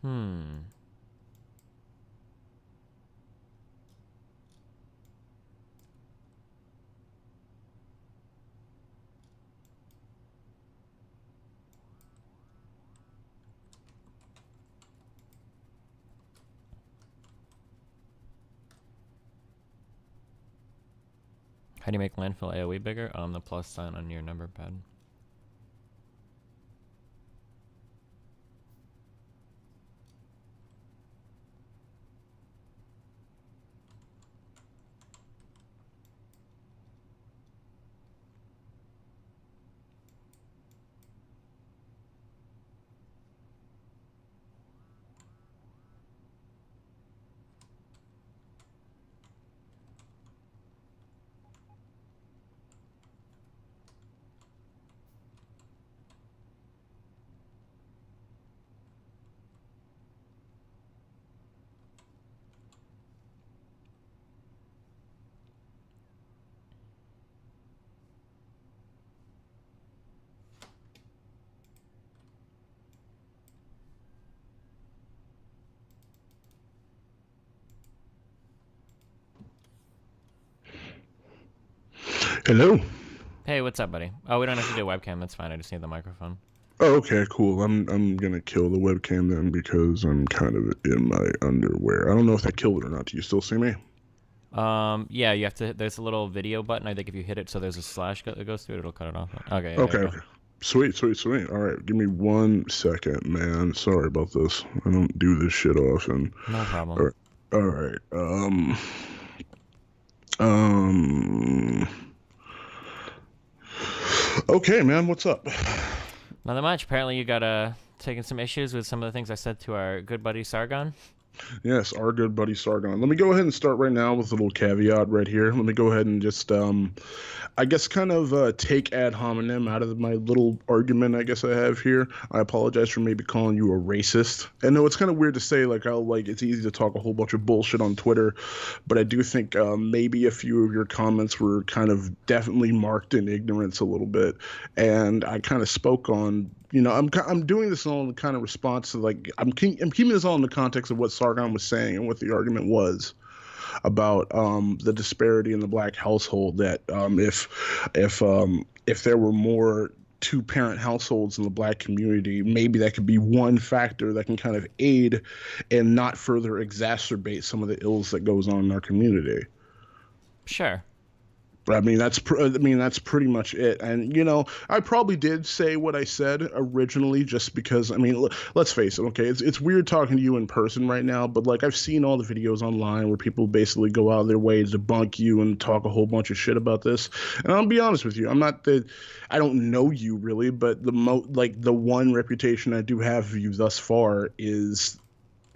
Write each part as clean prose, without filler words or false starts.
Hmm. How do you make landfill AoE bigger? The plus sign on your number pad. Hello. Hey, what's up, buddy? Oh, we don't have to do a webcam. That's fine. I just need the microphone. Oh, okay, cool. I'm gonna kill the webcam then because I'm kind of in my underwear. I don't know if I killed it or not. Do you still see me? Yeah, you have to. There's a little video button. I think if you hit it, so there's a slash that goes through it, it'll cut it off. Okay, yeah, there Okay, you go. okay. Sweet, sweet, sweet. All right, give me 1 second, man. Sorry about this. I don't do this shit often. No All problem. right. All right. Um. Okay, man. What's up? Not that much. Apparently, you got taking some issues with some of the things I said to our good buddy Sargon. Yes, our good buddy Sargon. Let me go ahead and start right now with a little caveat right here. Let me go ahead and just I guess kind of take ad hominem out of my little argument I guess I have here. I apologize for maybe calling you a racist. I know it's kind of weird to say, like, how like it's easy to talk a whole bunch of bullshit on Twitter, but I do think maybe a few of your comments were kind of definitely marked in ignorance a little bit, and I kind of spoke on. I'm doing this all in kind of response to, like, I'm keeping this all in the context of what Sargon was saying and what the argument was about the disparity in the black household. That if there were more two-parent households in the black community, maybe that could be one factor that can kind of aid and not further exacerbate some of the ills that goes on in our community. Sure. That's pretty much it. And I probably did say what I said originally, just because. Let's face it. Okay, it's weird talking to you in person right now, but like I've seen all the videos online where people basically go out of their way to debunk you and talk a whole bunch of shit about this. And I'll be honest with you, I don't know you really, but the one reputation I do have of you thus far is,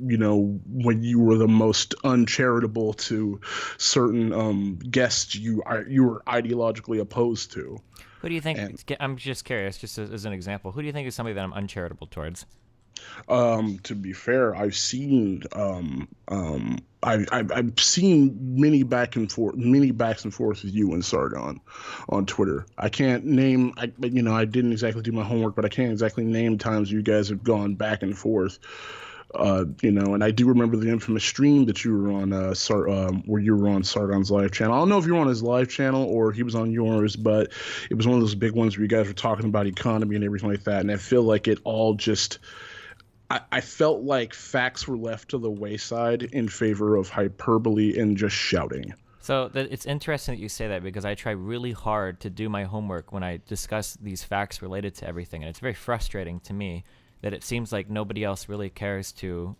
when you were the most uncharitable to certain guests you were ideologically opposed to. Who do you think? And I'm just curious, just as an example. Who do you think is somebody that I'm uncharitable towards? to be fair, I've seen many backs and forth with you and Sargon on Twitter. I can't name, I didn't exactly do my homework, but I can't exactly name times you guys have gone back and forth. And I do remember the infamous stream that you were on, where you were on Sargon's live channel. I don't know if you were on his live channel or he was on yours, but it was one of those big ones where you guys were talking about economy and everything like that. And I feel like it all just, I felt like facts were left to the wayside in favor of hyperbole and just shouting. So it's interesting that you say that, because I try really hard to do my homework when I discuss these facts related to everything, and it's very frustrating to me that it seems like nobody else really cares to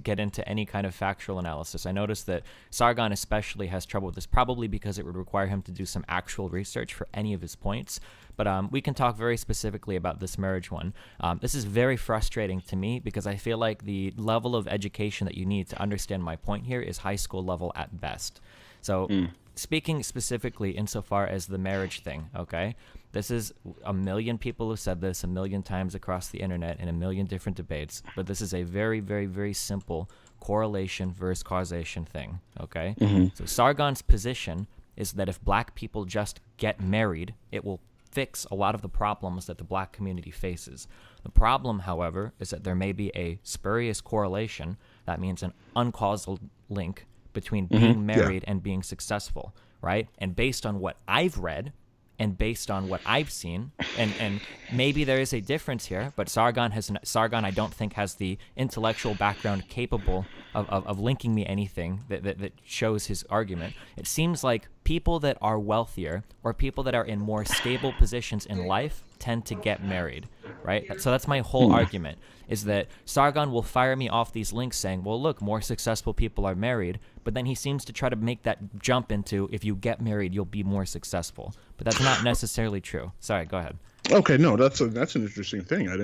get into any kind of factual analysis. I noticed that Sargon especially has trouble with this, probably because it would require him to do some actual research for any of his points. But we can talk very specifically about this marriage one. This is very frustrating to me because I feel like the level of education that you need to understand my point here is high school level at best. So speaking specifically insofar as the marriage thing, okay? This is a million people who said this a million times across the internet in a million different debates, but this is a very, very, very simple correlation versus causation thing, okay? Mm-hmm. So Sargon's position is that if black people just get married, it will fix a lot of the problems that the black community faces. The problem, however, is that there may be a spurious correlation, that means an uncausal link, between being married and being successful, right? And based on what I've read and based on what I've seen, and maybe there is a difference here, but Sargon I don't think has the intellectual background capable of linking me anything that shows his argument. It seems like people that are wealthier or people that are in more stable positions in life tend to get married, right? So that's my whole argument, is that Sargon will fire me off these links saying, well, look, more successful people are married, but then he seems to try to make that jump into, if you get married, you'll be more successful. But that's not necessarily true. Sorry, go ahead. Okay, no, that's an interesting thing. I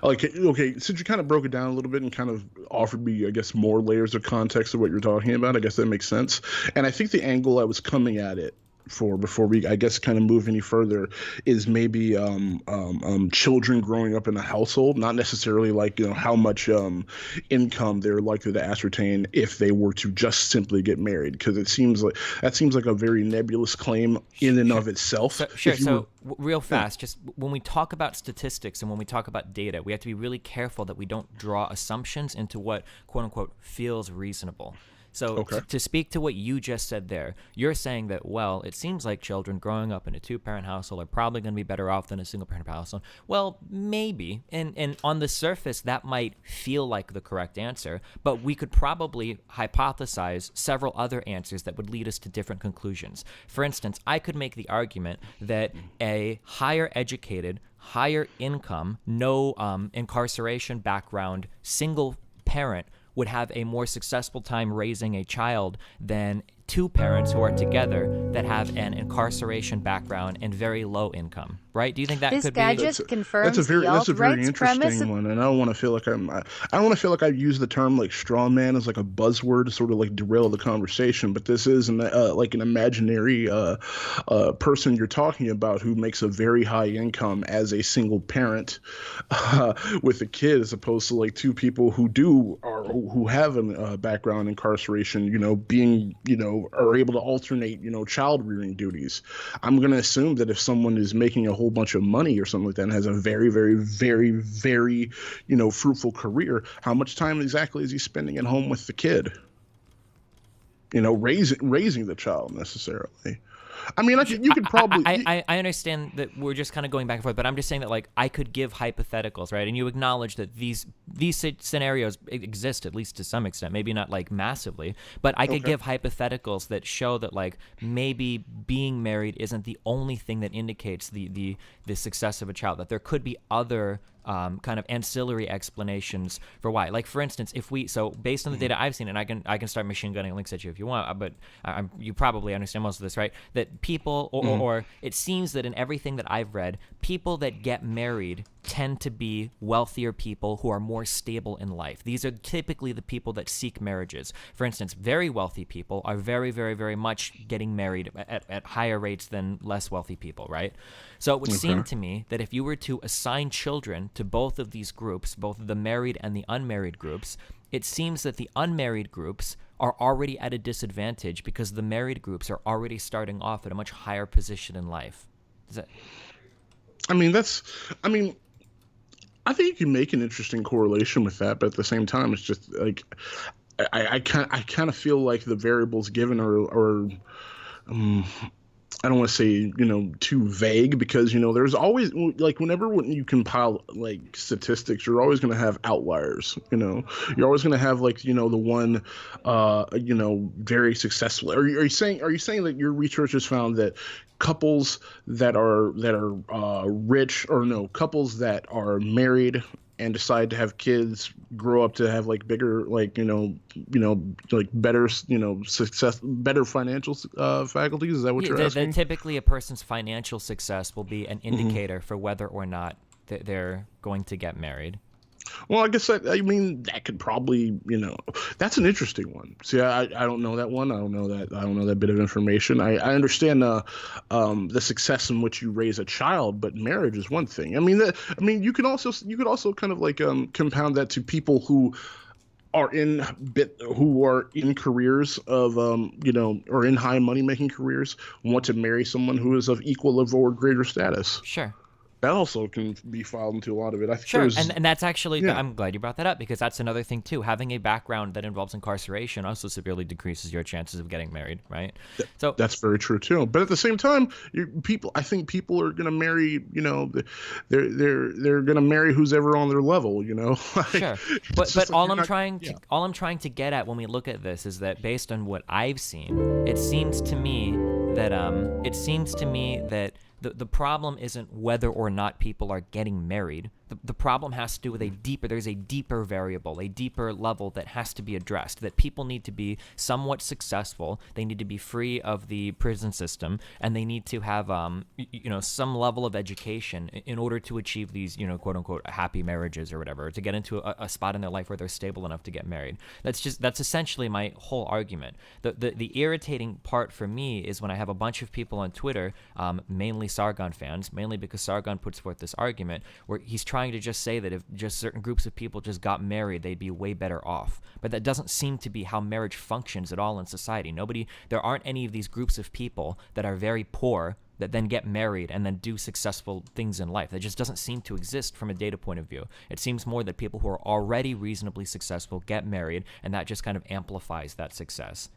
like okay, since you kind of broke it down a little bit and kind of offered me, I guess, more layers of context of what you're talking about, I guess that makes sense. And I think the angle I was coming at it for before we, I guess, kind of move any further is maybe children growing up in a household, not necessarily like, how much income they're likely to ascertain if they were to just simply get married, because it seems like a very nebulous claim in and of itself. So real fast, just when we talk about statistics and when we talk about data, we have to be really careful that we don't draw assumptions into what quote unquote feels reasonable. So to speak to what you just said there, you're saying that, well, it seems like children growing up in a two-parent household are probably going to be better off than a single-parent household. Well, maybe. And on the surface, that might feel like the correct answer, but we could probably hypothesize several other answers that would lead us to different conclusions. For instance, I could make the argument that a higher educated, higher income, no incarceration background, single parent would have a more successful time raising a child than two parents who are together that have an incarceration background and very low income, right? Do you think that this could guy be? just confirms that's a very interesting premise one, and I don't want to feel like I use the term like straw man as like a buzzword to sort of like derail the conversation. But this is like an imaginary person you're talking about who makes a very high income as a single parent with a kid, as opposed to like two people who have a background in incarceration, being are able to alternate, child rearing duties. I'm going to assume that if someone is making a whole bunch of money or something like that and has a very, very, very, very, fruitful career, how much time exactly is he spending at home with the kid? Raising the child necessarily. I mean, you could probably. I understand that we're just kind of going back and forth, but I'm just saying that, like, I could give hypotheticals, right? And you acknowledge that these scenarios exist, at least to some extent, maybe not like massively, but I could give hypotheticals that show that, like, maybe being married isn't the only thing that indicates the success of a child. That there could be other kind of ancillary explanations for why. Like, for instance, based on the data I've seen, and I can start machine gunning links at you if you want, but you probably understand most of this, right? That people, or it seems that in everything that I've read, people that get married tend to be wealthier people who are more stable in life. These are typically the people that seek marriages. For instance, very wealthy people are very, very, very much getting married at higher rates than less wealthy people, right? So it would seem to me that if you were to assign children to both of these groups, both the married and the unmarried groups, it seems that the unmarried groups are already at a disadvantage because the married groups are already starting off at a much higher position in life. I think you can make an interesting correlation with that, but at the same time, it's just like I kind of feel like the variables given are I don't want to say, too vague, because, there's always, like, when you compile, like, statistics, you're always going to have outliers, You're always going to have, like, the one, very successful. Are you saying that your research has found that couples that are rich, or no, couples that are married and decide to have kids grow up to have like bigger, like, like better, success, better financial faculties? Is that what you're asking? Typically, a person's financial success will be an indicator for whether or not they're going to get married. Well, I guess that could probably, that's an interesting one. See, I don't know that one. I don't know that bit of information. I understand the success in which you raise a child, but marriage is one thing. You could also kind of like compound that to people who who are in careers of or in high money making careers want to marry someone who is of equal or greater status. Sure. That also can be filed into a lot of it. I think Sure, there's and that's actually yeah. I'm glad you brought that up because that's another thing too. Having a background that involves incarceration also severely decreases your chances of getting married, right? So That's very true too. But at the same time, I think people are gonna marry. They're gonna marry who's ever on their level. Like, sure, it's but just like you're not. Yeah. all I'm trying to get at when we look at this is that based on what I've seen, it seems to me that the problem isn't whether or not people are getting married. The problem has to do with there's a deeper variable, a deeper level that has to be addressed, that people need to be somewhat successful. They need to be free of the prison system, and they need to have, some level of education in order to achieve these, quote unquote, happy marriages or whatever, to get into a spot in their life where they're stable enough to get married. That's essentially my whole argument. The irritating part for me is when I have a bunch of people on Twitter, mainly Sargon fans, mainly because Sargon puts forth this argument where he's trying to just say that if just certain groups of people just got married, they'd be way better off. But that doesn't seem to be how marriage functions at all in society. There aren't any of these groups of people that are very poor that then get married and then do successful things in life. That just doesn't seem to exist from a data point of view. It seems more that people who are already reasonably successful get married, and that just kind of amplifies that success.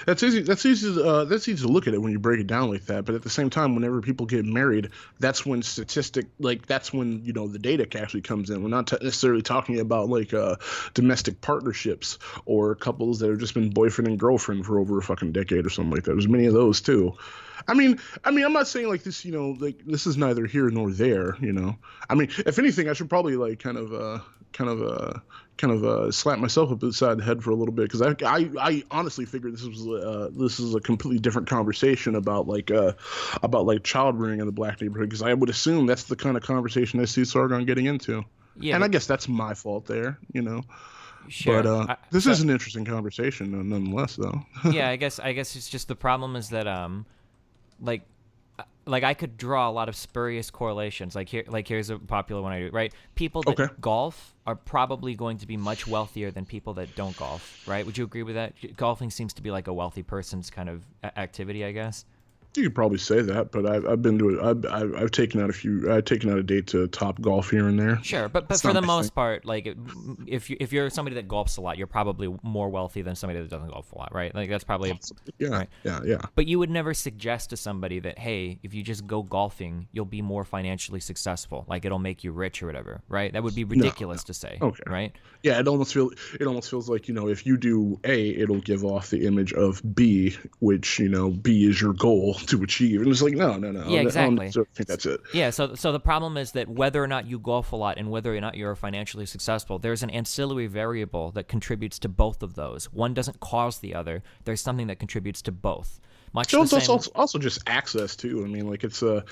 That's easy. That's easy to look at it when you break it down like that. But at the same time, whenever people get married, that's when that's when the data actually comes in. We're not necessarily talking about like domestic partnerships or couples that have just been boyfriend and girlfriend for over a fucking decade or something like that. There's many of those too. I'm not saying like this. Like this is neither here nor there. If anything, I should probably like kind of slap myself up inside the head for a little bit because I honestly figured this is a completely different conversation about child rearing in the black neighborhood because I would assume that's the kind of conversation I see Sargon getting into. Yeah, and I guess that's my fault there. Sure. But this is an interesting conversation nonetheless, though. Yeah, I guess it's just the problem is that like I could draw a lot of spurious correlations. Here's a popular one I do, right? People that golf are probably going to be much wealthier than people that don't golf, right? Would you agree with that? Golfing seems to be like a wealthy person's kind of activity, I guess. You could probably say that, but I've been to it. I've taken out a date to Top Golf here and there. Sure, but for the most part, like if you're somebody that golfs a lot, you're probably more wealthy than somebody that doesn't golf a lot, right? Like that's probably right. Yeah. But you would never suggest to somebody that, hey, if you just go golfing, you'll be more financially successful, like it'll make you rich or whatever, right? That would be ridiculous to say, right? Yeah, it almost feels like if you do A, it'll give off the image of B, which B is your goal to achieve, and it's like no. Yeah, exactly. I think that's it. Yeah, so the problem is that whether or not you golf a lot and whether or not you're financially successful, there's an ancillary variable that contributes to both of those. One doesn't cause the other. There's something that contributes to both. Also just access too. I mean, like it's to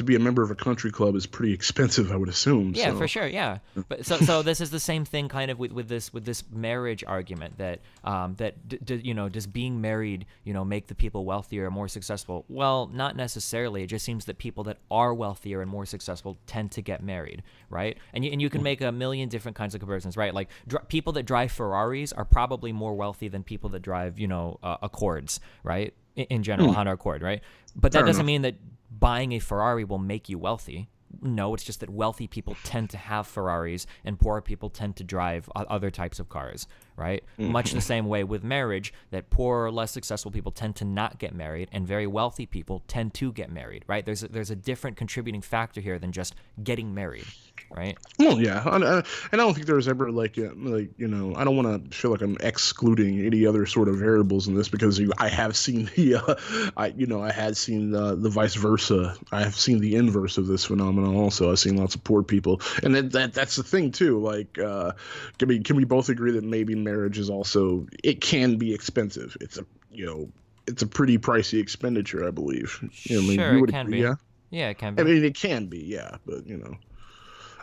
be a member of a country club is pretty expensive, I would assume. Yeah, so. for sure. Yeah, but so this is the same thing kind of with this marriage argument that does being married make the people wealthier or more successful? Well, not necessarily. It just seems that people that are wealthier and more successful tend to get married, right? And you can make a million different kinds of comparisons, right? Like people that drive Ferraris are probably more wealthy than people that drive Accords, right? In general, Honda Accord, right? But that doesn't mean that buying a Ferrari will make you wealthy. No, it's just that wealthy people tend to have Ferraris and poor people tend to drive other types of cars, right? Much the same way with marriage, that poor or less successful people tend to not get married and very wealthy people tend to get married, right? There's a different contributing factor here than just getting married, right? Well, yeah, and I don't think there's ever I don't want to feel like I'm excluding any other sort of variables in this because I have seen I had seen the vice versa. I have seen the inverse of this phenomenon. Also, I've seen lots of poor people, and that's the thing too. Like, can we both agree that maybe marriage is also it can be expensive? It's a pretty pricey expenditure, I believe. Sure, it can be. Yeah? Yeah, it can be. I mean, it can be, yeah, but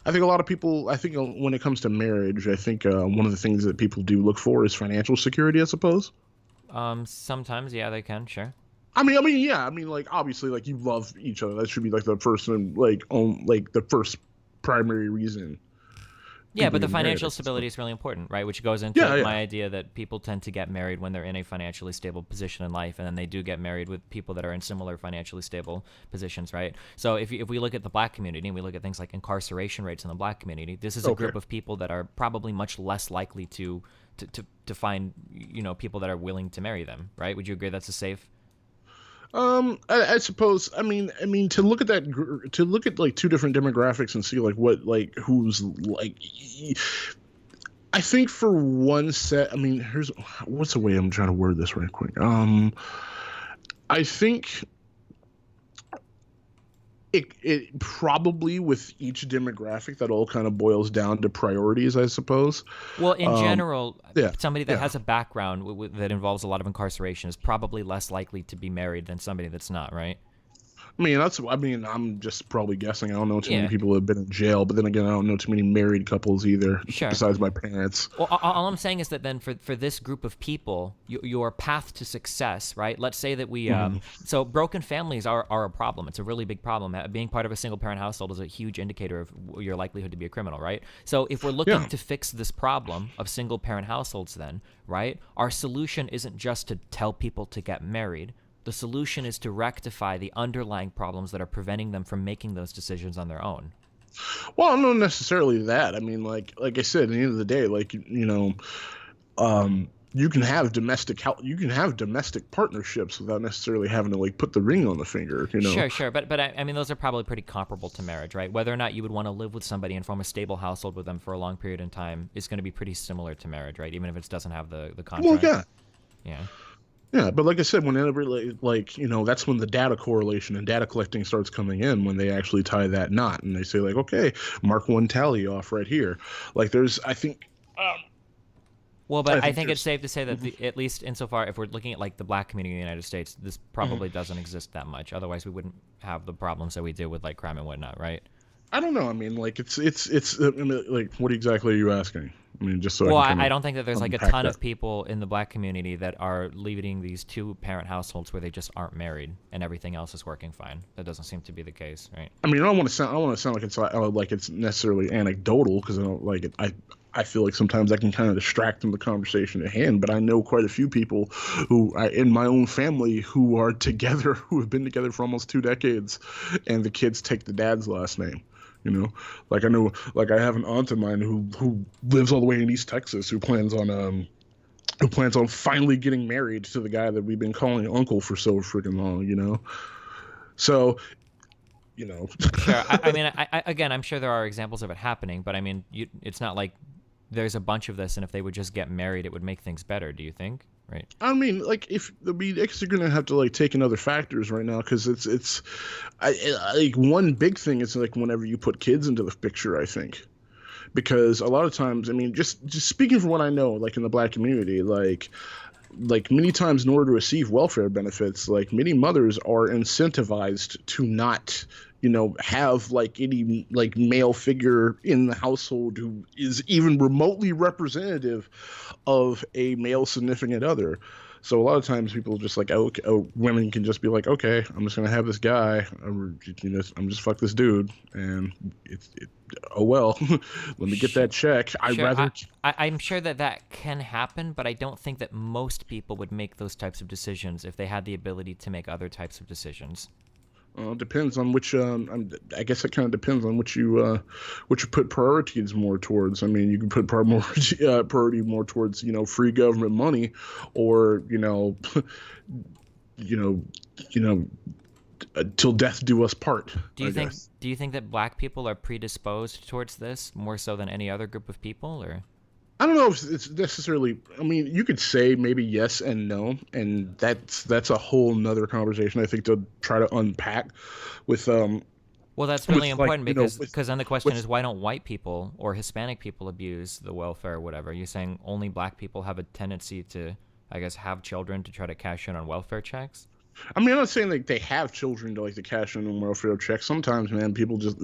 I think a lot of people. I think when it comes to marriage, I think one of the things that people do look for is financial security. I suppose. Sometimes, yeah, they can. Sure. Yeah. Like obviously, like you love each other. That should be like the first and the first primary reason Yeah, people but the getting married, I financial guess. But stability is really important, right? Which goes into yeah, my yeah. idea that people tend to get married when they're in a financially stable position in life, and then they do get married with people that are in similar financially stable positions, right? So if we look at the black community and we look at things like incarceration rates in the black community, this is a Okay. group of people that are probably much less likely to find people that are willing to marry them, right? Would you agree that's a safe? I suppose. I mean, to look at to look at like two different demographics and see like what like who's like. I think for one set. I mean, here's what's the way I'm trying to word this right quick. I think it probably with each demographic that all kind of boils down to priorities, I suppose. Well, in Um, general, yeah, somebody that yeah. has a background that involves a lot of incarceration is probably less likely to be married than somebody that's not, right? I mean, that's. I mean, I'm just probably guessing. I don't know too many Yeah, people who have been in jail, but then again, I don't know too many married couples either, sure. besides my parents. Well, all I'm saying is that then for this group of people, your path to success, right? Let's say that Hmm. so broken families are a problem. It's a really big problem. Being part of a single parent household is a huge indicator of your likelihood to be a criminal, right? So if we're looking Yeah. to fix this problem of single parent households, then, right, our solution isn't just to tell people to get married. The solution is to rectify the underlying problems that are preventing them from making those decisions on their own. Well, not necessarily that. I mean, like I said, at the end of the day, like you can have you can have domestic partnerships without necessarily having to like put the ring on the finger. Sure, sure, but I mean those are probably pretty comparable to marriage, right? Whether or not you would want to live with somebody and form a stable household with them for a long period of time is going to be pretty similar to marriage, right? Even if it doesn't have the Well, contract. yeah, Yeah. yeah. But like I said, whenever like that's when the data correlation and data collecting starts coming in when they actually tie that knot and they say like, okay, mark one tally off right here. Like there's, Well, I but I think think it's there's. safe to say that at least insofar, if we're looking at like the black community in the United States, this Mhm. probably doesn't exist that much. Otherwise, we wouldn't have the problems that we do with like crime and whatnot, right? I don't know. I mean, like it's. I mean, like, what exactly are you asking? I mean, just so I Well, can I kind of don't think that there's like a unpack ton that. of people in the black community that are leading these two parent households where they just aren't married and everything else is working fine. That doesn't seem to be the case, right? I mean, I don't want to sound. I don't want to sound like it's necessarily anecdotal because I don't like it. I feel like sometimes I can kind of distract from the conversation at hand. But I know quite a few people in my own family who are together, who have been together for almost 2 decades, and the kids take the dad's last name. Like I know, like I have an aunt of mine who lives all the way in East Texas who plans on finally getting married to the guy that we've been calling uncle for so freaking long. So you know. Sure. I mean, again, I'm sure there are examples of it happening, but I mean, it's not like there's a bunch of this, and if they would just get married, it would make things better. Do you think? Right. I mean, like if I mean, I guess you're gonna have to like take in other factors right now because like one big thing is like whenever you put kids into the picture, I think because a lot of times, I mean, just speaking from what I know, like in the black community, like many times in order to receive welfare benefits, like many mothers are incentivized to not have like any like male figure in the household who is even remotely representative of a male significant other. So a lot of times people just like women can just be like, okay, I'm just gonna have this guy, I'm just fuck this dude, and oh well, let me get Sure. that check. I'd Sure. rather. I'm sure that that can happen, but I don't think that most people would make those types of decisions if they had the ability to make other types of decisions. Depends on which. I guess it kind of depends on what you put priorities more towards. I mean, you can put priority more towards free government money, or you know, you know, till death do us part. Do I you think guess. do you think that black people are predisposed towards this more so than any other group of people, or? I don't know if it's necessarily. I mean, you could say maybe yes and no, and that's a whole nother conversation. I think to try to unpack with Well, that's really like important because with then the question with is why don't white people or Hispanic people abuse the welfare or whatever? You're saying only black people have a tendency to, I guess, have children to try to cash in on welfare checks? I mean, I'm not saying like they have children to like to cash in on welfare checks. Sometimes, man, people just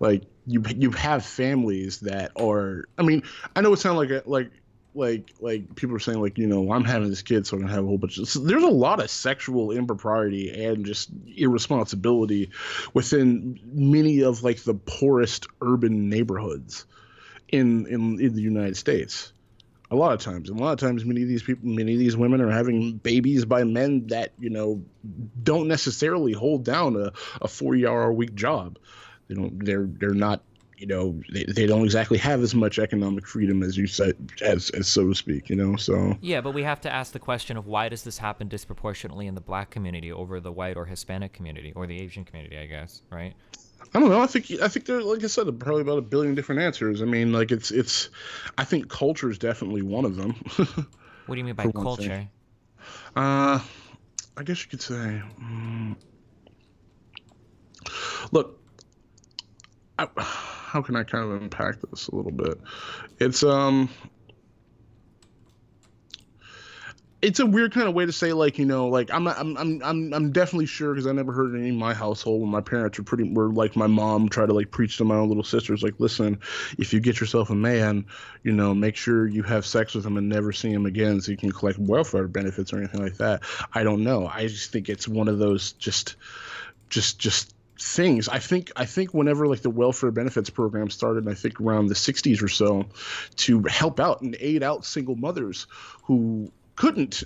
like you have families that are. I mean, I know it sounds like like people are saying like I'm having this kid so I can have a whole bunch of. So there's a lot of sexual impropriety and just irresponsibility within many of like the poorest urban neighborhoods. in the United States. A lot of times, many of these people, many of these women are having babies by men that don't necessarily hold down a 40-hour a week job. They're not they don't exactly have as much economic freedom as you said, as so to speak. So Yeah, but we have to ask the question of why does this happen disproportionately in the black community over the white or Hispanic community or the Asian community, I guess, right? I don't know. I think there, like I said, probably about a billion different answers. I mean, like it's. I think culture is definitely one of them. What do you mean by For one thing. culture? Uh, I guess you could say. Look, how can I kind of unpack this a little bit? It's it's a weird kind of way to say, like, like I'm definitely sure, because I never heard any in my household when my parents were like, my mom tried to like preach to my own little sisters, like, listen, if you get yourself a man, make sure you have sex with him and never see him again so you can collect welfare benefits or anything like that. I don't know. I just think it's one of those just things. I think whenever like the welfare benefits program started, I think around the 60s or so, to help out and aid out single mothers who couldn't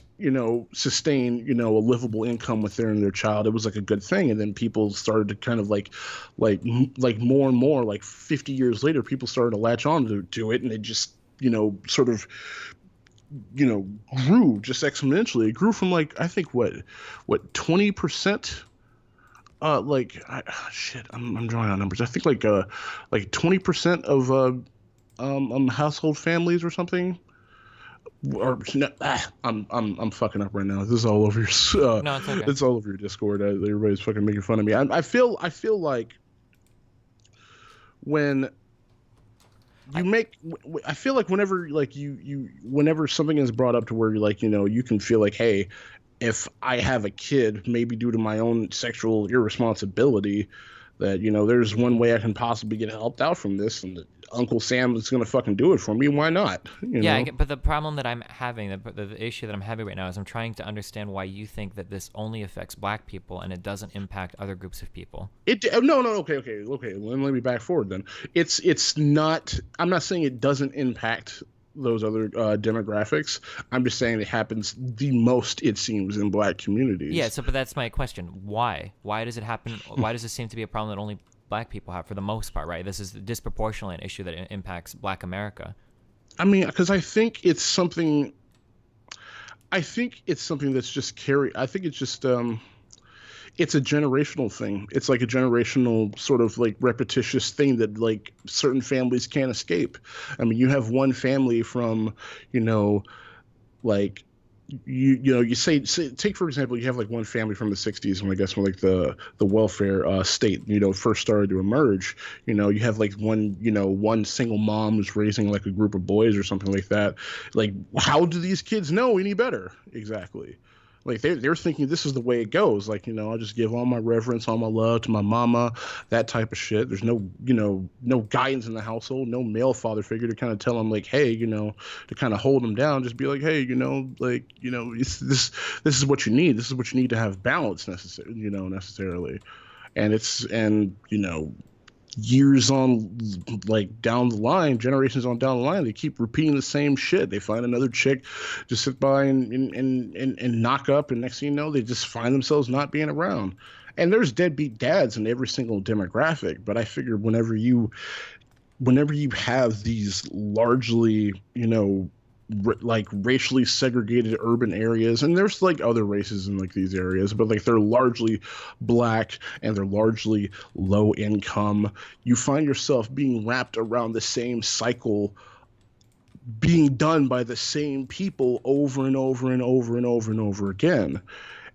sustain a livable income with their child, it was like a good thing. And then people started to kind of like more and more, like 50 years later, people started to latch on to it, and it just sort of grew just exponentially. It grew from like, I think, what 20%. Shit, I'm drawing on numbers. I think like 20% of household families or something. Or no, I'm fucking up right now. This is all over your No, it's okay. it's all over your Discord. Everybody's fucking making fun of me. I feel like when you make, I feel like whenever like whenever something is brought up to where you're like, you can feel like, hey, if I have a kid, maybe due to my own sexual irresponsibility, that there's one way I can possibly get helped out from this, and Uncle Sam is gonna fucking do it for me. Why not? Yeah, but the problem that I'm having, the issue that I'm having right now, is I'm trying to understand why you think that this only affects black people and it doesn't impact other groups of people. No, okay. Let me back forward then. It's not. I'm not saying it doesn't impact those other demographics. I'm just saying it happens the most, it seems, in black communities. Yeah, but that's my question. Why? Why does it happen? Why does this seem to be a problem that only black people have for the most part, right? This is disproportionately an issue that impacts black America. I mean, because I think it's something that's just I think it's just it's a generational thing. It's like a generational sort of like repetitious thing that like certain families can't escape. I mean, you have one family from, like you say take for example, you have like one family from the 60s, when I guess when like the welfare state first started to emerge. You have like one single mom who's raising like a group of boys or something like that. Like, how do these kids know any better? Exactly. Like they're thinking this is the way it goes. Like, I'll just give all my reverence, all my love to my mama, that type of shit. There's no guidance in the household, no male father figure to kind of tell them like, hey, to kind of hold them down. Just be like, hey, this is what you need. This is what you need to have balance necessarily. And years on, like down the line, generations on down the line, they keep repeating the same shit. They find another chick, just sit by and knock up, and next thing you know, they just find themselves not being around. And there's deadbeat dads in every single demographic, but I figure whenever you have these largely like racially segregated urban areas, and there's like other races in like these areas, but like they're largely black and they're largely low income, you find yourself being wrapped around the same cycle, being done by the same people over and over and over and over and over again.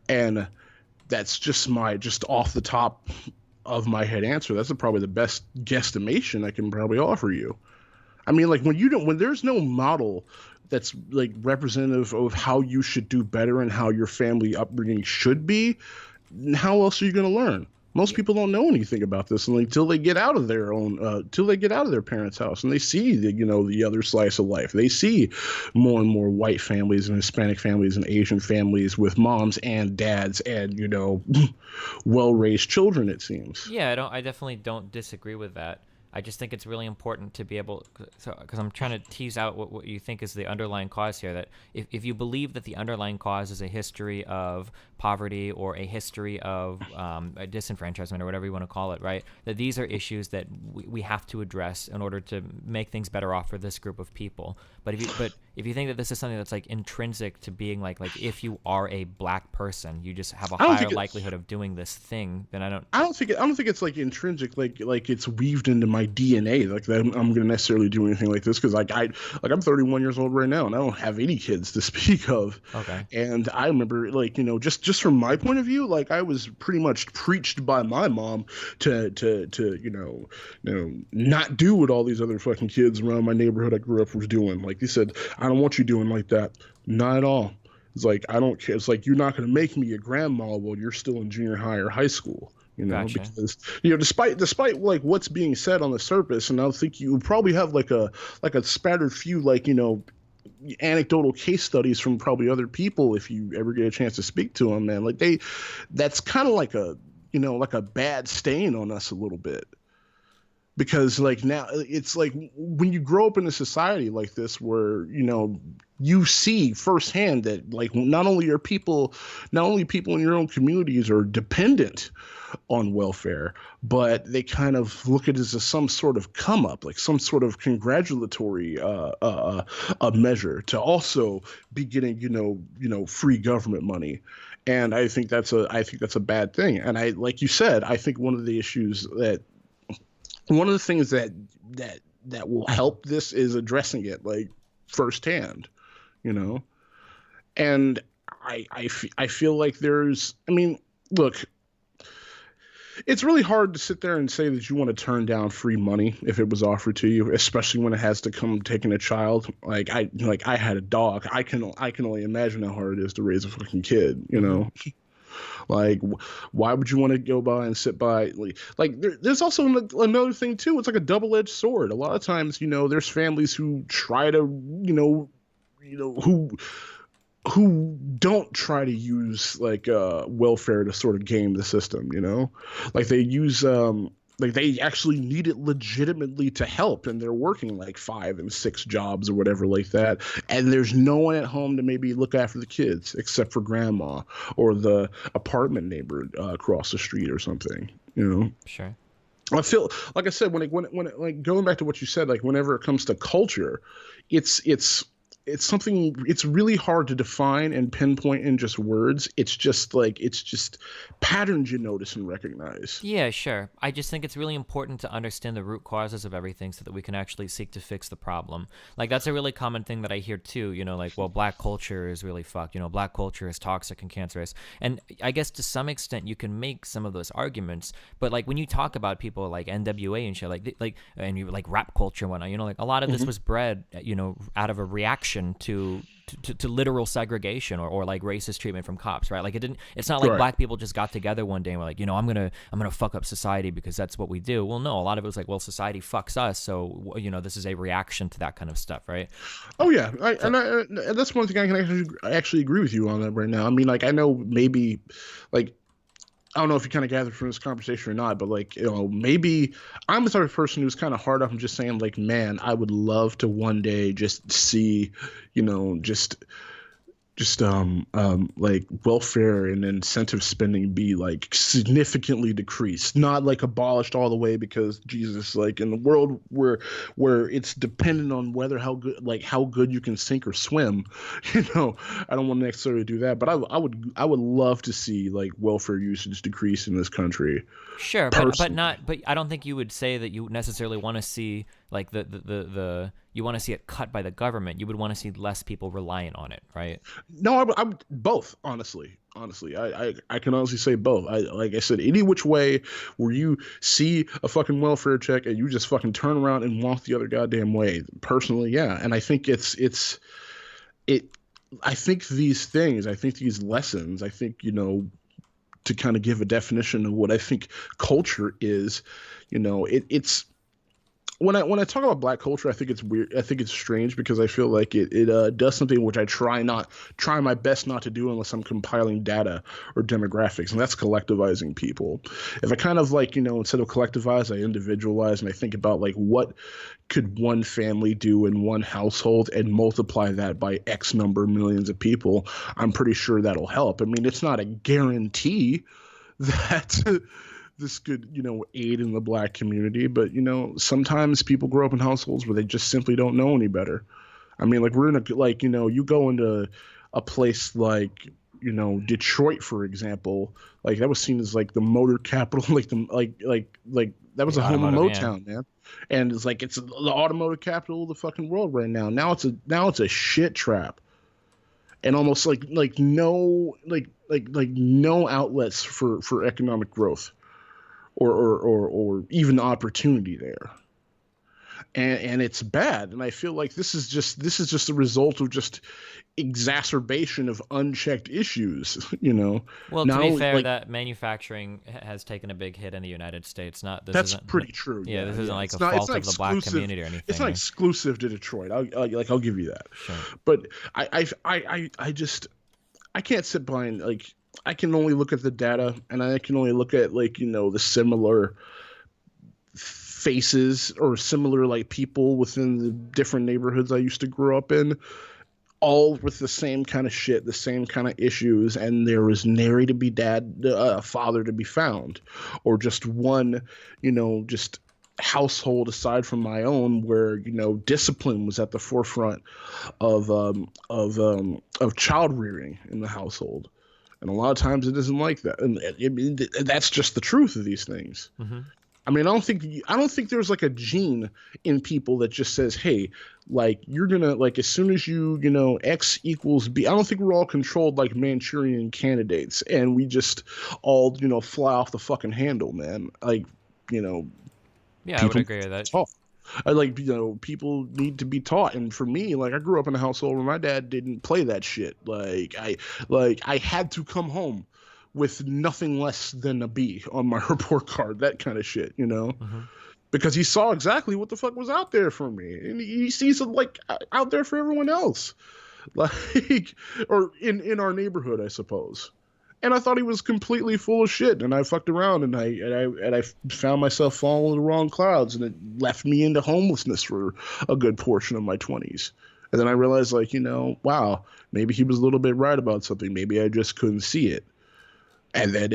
And that's just off the top of my head answer. That's probably the best guesstimation I can probably offer you. I mean, like when there's no model that's like representative of how you should do better and how your family upbringing should be, how else are you going to learn? Most people don't know anything about this until they get out of their parents' house and they see the other slice of life. They see more and more white families and Hispanic families and Asian families with moms and dads and well-raised children, it seems. Yeah, I definitely don't disagree with that. I just think it's really important to be able, so because I'm trying to tease out what you think is the underlying cause here. That if you believe that the underlying cause is a history of poverty or a history of disenfranchisement or whatever you want to call it, right? That these are issues that we have to address in order to make things better off for this group of people. But if you think that this is something that's like intrinsic to being like if you are a black person, you just have a higher likelihood of doing this thing, then I don't think it's like intrinsic, like it's weaved into my DNA. Like that I'm gonna necessarily do anything like this because I'm 31 years old right now and I don't have any kids to speak of. Okay. And I remember just from my point of view, like I was pretty much preached by my mom to not do what all these other fucking kids around my neighborhood I grew up was doing. Like they said, I don't want you doing like that. Not at all. It's like, I don't care. It's like, you're not going to make me a grandma while you're still in junior high or high school, Gotcha. because, despite like what's being said on the surface, and I think you probably have like a spattered few, anecdotal case studies from probably other people if you ever get a chance to speak to them, man. Like that's kind of like a bad stain on us a little bit. Because like now it's like when you grow up in a society like this where you see firsthand that like not only people in your own communities are dependent on welfare, but they kind of look at it as some sort of come up, like some sort of congratulatory a measure to also be getting free government money. And I think that's a bad thing. And like you said, I think one of the things that will help this is addressing it like firsthand, and I feel like look, it's really hard to sit there and say that you want to turn down free money if it was offered to you, especially when it has to come taking a child. Like I had a dog. I can only imagine how hard it is to raise a fucking kid, Like, why would you want to go by and sit by? There's also another thing too. It's like a double-edged sword. A lot of times, there's families who try to, who don't try to use welfare to sort of game the system. Like they use like they actually need it legitimately to help, and they're working like 5 and 6 jobs or whatever like that, and there's no one at home to maybe look after the kids except for grandma or the apartment neighbor across the street or something. Sure. I feel like I said when like going back to what you said, like whenever it comes to culture, it's something, it's really hard to define and pinpoint in just words. It's just patterns you notice and recognize. Yeah, sure. I just think it's really important to understand the root causes of everything so that we can actually seek to fix the problem. Like that's a really common thing that I hear too, well, black culture is really fucked, black culture is toxic and cancerous. And I guess to some extent you can make some of those arguments, but like when you talk about people like NWA and shit, and you like rap culture and whatnot, like a lot of this was bred, out of a reaction to literal segregation or like racist treatment from cops, right? Like it's not like Right. black people just got together one day and were like, I'm gonna fuck up society because that's what we do. Well, no, a lot of it was like, well, society fucks us, so this is a reaction to that kind of stuff, right? Oh yeah, and that's one thing I can actually agree with you on that right now. I mean, like I know maybe, like I don't know if you kind of gathered from this conversation or not, but maybe I'm the type of person who's kind of hard up and just saying like, man, I would love to one day just see, like welfare and incentive spending be like significantly decreased, not like abolished all the way, because Jesus, like in the world where it's dependent on how good you can sink or swim, I don't want to necessarily do that, but I would love to see like welfare usage decrease in this country. Sure, but I don't think you would say that you necessarily want to see like you want to see it cut by the government. You would want to see less people reliant on it, right? No, I would both, honestly. I can honestly say both. Like I said, any which way where you see a fucking welfare check and you just fucking turn around and walk the other goddamn way. Personally, yeah. And I think I think these things, I think these lessons, I think, to kind of give a definition of what I think culture is, it's when I talk about black culture, I think it's weird. I think it's strange because I feel like it does something which I try my best not to do unless I'm compiling data or demographics, and that's collectivizing people. If I kind of like instead of collectivize, I individualize and I think about like what could one family do in one household and multiply that by X number of millions of people, I'm pretty sure that'll help. I mean, it's not a guarantee that this could, aid in the black community. But, sometimes people grow up in households where they just simply don't know any better. I mean, like we're in a, like, you go into a place like, Detroit, for example, like that was seen as like the motor capital, like that was The a home of automotive, yeah. Motown, man. And it's like, it's the automotive capital of the fucking world right now. Now it's a shit trap and almost like no like no outlets for economic growth or even opportunity there, and it's bad. And I feel like this is just a result of just exacerbation of unchecked issues. Well, to Not be only fair, like that manufacturing has taken a big hit in the United States. Not this that's isn't pretty true. yeah, Yeah, this isn't yeah. like a It's fault not of the black exclusive. community or It's not anything. exclusive to Detroit. I'll give you that. Sure. But I just I can't sit behind like I can only look at the data and I can only look at like the similar faces or similar like people within the different neighborhoods I used to grow up in, all with the same kind of shit, the same kind of issues, and there was nary to be father to be found, or just one, just household aside from my own where discipline was at the forefront of child rearing in the household, and a lot of times it isn't like that, and that's just the truth of these things. Hmm. I mean, I don't think there's like a gene in people that just says, "Hey, like you're gonna like as soon as X equals B." I don't think we're all controlled like Manchurian candidates, and we just all fly off the fucking handle, man. Like, you know, Yeah, I would people agree with that. taught. I like people need to be taught, and for me, like I grew up in a household where my dad didn't play that shit. Like I had to come home with nothing less than a B on my report card, that kind of shit. Hmm. Because he saw exactly what the fuck was out there for me, and he sees it like out there for everyone else, like or in our neighborhood, I suppose. And I thought he was completely full of shit, and I fucked around, and I found myself falling in the wrong clouds, and it left me into homelessness for a good portion of my 20s. And then I realized, like, wow, maybe he was a little bit right about something. Maybe I just couldn't see it. And then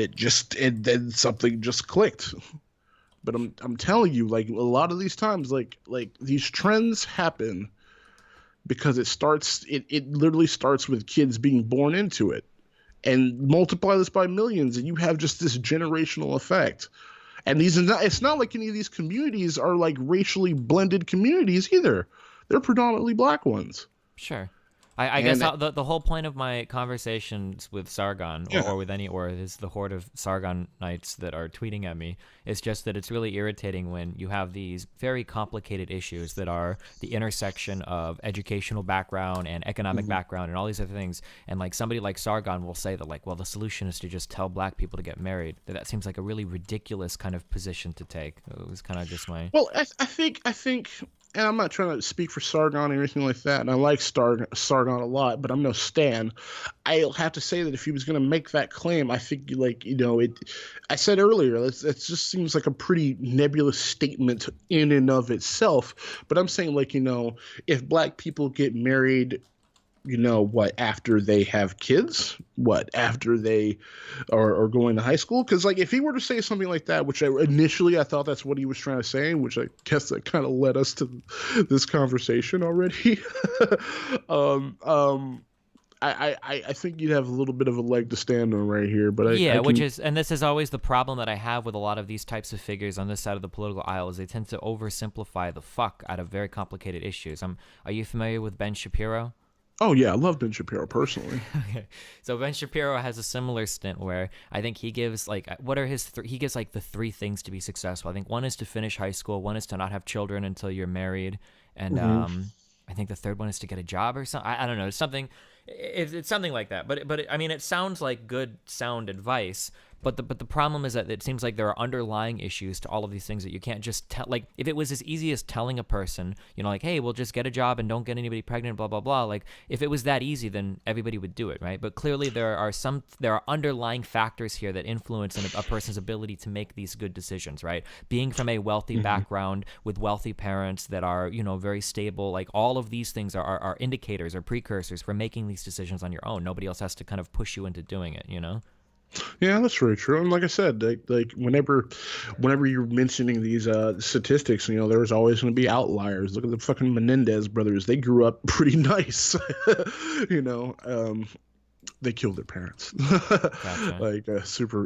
then something just clicked. But I'm telling you, like a lot of these times, like these trends happen because it literally starts with kids being born into it, and multiply this by millions, and you have just this generational effect. And it's not like any of these communities are like racially blended communities either. They're predominantly black ones. Sure. I guess And the whole point of my conversations with Sargon yeah, or with any or is the horde of Sargon knights that are tweeting at me is just that it's really irritating when you have these very complicated issues that are the intersection of educational background and economic mhm. background and all these other things, and like somebody like Sargon will say that like, well, the solution is to just tell black people to get married. That seems like a really ridiculous kind of position to take. It was kind of just my Well, I think, and I'm not trying to speak for Sargon or anything like that, and I like Sargon a lot, but I'm no stan. I'll have to say that if he was going to make that claim, I think like it. I said earlier, it just seems like a pretty nebulous statement in and of itself. But I'm saying like if black people get married, what after they have kids, what after they are going to high school, because like if he were to say something like that, which I thought that's what he was trying to say, which I guess that kind of led us to this conversation already. um um I think you'd have a little bit of a leg to stand on right here, but I yeah, which can. is, and this is always the problem that I have with a lot of these types of figures on this side of the political aisle is they tend to oversimplify the fuck out of very complicated issues. Are you familiar with Ben Shapiro? Oh yeah, I love Ben Shapiro personally. Okay. So Ben Shapiro has a similar stint where I think he gives like what are his he gives like the three things to be successful. I think one is to finish high school, one is to not have children until you're married, and Hmm. I think the third one is to get a job or something. I don't know. It's something. It's something like that. But I mean, it sounds like good sound advice. But the problem is that it seems like there are underlying issues to all of these things that you can't just tell. Like, if it was as easy as telling a person, like, hey, we'll just get a job and don't get anybody pregnant, blah blah blah. Like, if it was that easy, then everybody would do it, right? But clearly there are underlying factors here that influence a person's ability to make these good decisions, right? Being from a wealthy background with wealthy parents that are very stable, like all of these things are indicators or precursors for making these decisions on your own. Nobody else has to kind of push you into doing it. Yeah, that's very true. And like I said, whenever you're mentioning these statistics, there's always going to be outliers. Look at the fucking Menendez brothers; they grew up pretty nice. you know, um, they killed their parents, Gotcha. like super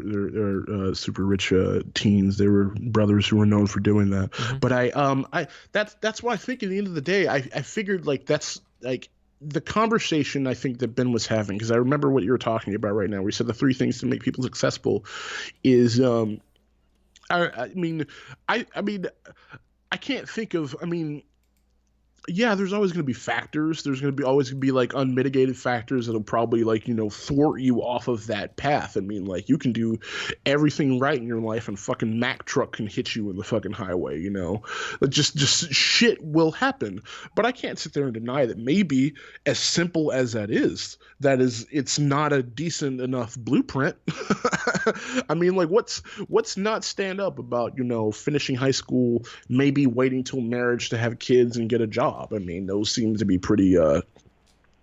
rich teens. They were brothers who were known for doing that. Hmm. But that's why I think at the end of the day, I figured like that's like the conversation I think that Ben was having, because I remember what you were talking about right now. We said the three things to make people successful is I mean I mean I can't think of yeah, there's always going to be factors. There's going to be always going to be like unmitigated factors that'll probably like, thwart you off of that path. I mean, like you can do everything right in your life and fucking Mack truck can hit you in the fucking highway. Like, just shit will happen. But I can't sit there and deny that maybe as simple as that is it's not a decent enough blueprint. I mean, like what's not stand up about, finishing high school, maybe waiting till marriage to have kids and get a job. I mean, those seem to be pretty Good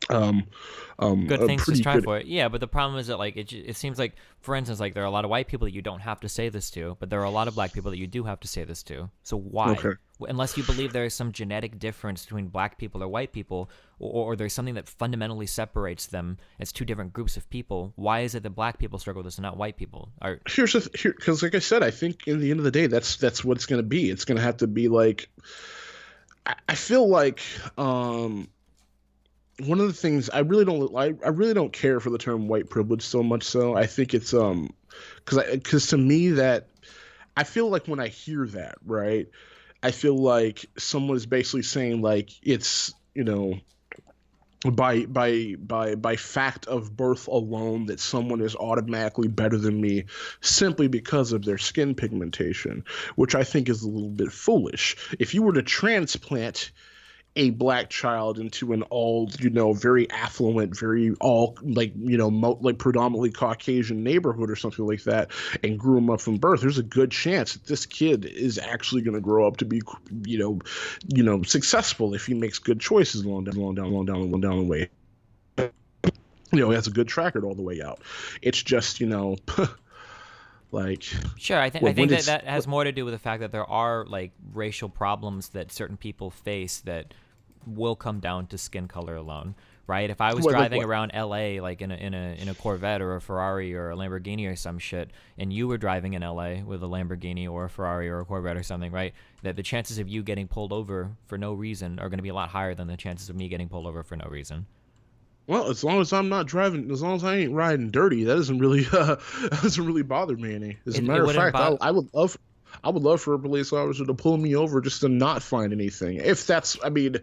things to pretty strive good. for. Yeah, but the problem is that like it seems like, for instance, like there are a lot of white people that you don't have to say this to, but there are a lot of black people that you do have to say this to. So why? Okay. Unless you believe there is some genetic difference between black people or white people, or there's something that fundamentally separates them as two different groups of people, why is it that black people struggle with this and not white people? Because like I said, I think in the end of the day, that's what it's going to be. It's going to have to be like, I feel like one of the things I really don't care for the term white privilege so much. So I think it's because to me that I feel like when I hear that, right, I feel like someone is basically saying like it's by fact of birth alone that someone is automatically better than me simply because of their skin pigmentation, which I think is a little bit foolish. If you were to transplant a black child into an all very affluent, very all like like predominantly Caucasian neighborhood or something like that, and grew him up from birth, there's a good chance that this kid is actually going to grow up to be successful if he makes good choices along down the way. He has a good track record all the way out. It's just like Sure, I think that has more to do with the fact that there are like racial problems that certain people face that will come down to skin color alone, right? If I was driving around LA like in a Corvette or a Ferrari or a Lamborghini or some shit, and you were driving in LA with a Lamborghini or a Ferrari or a Corvette or something, right? That the chances of you getting pulled over for no reason are going to be a lot higher than the chances of me getting pulled over for no reason. Well, as long as I'm not driving, as long as I ain't riding dirty, that doesn't really doesn't really bother me any. As a It matter of wouldn't fact, bother. I would love for a police officer to pull me over just to not find anything. If that's, I mean,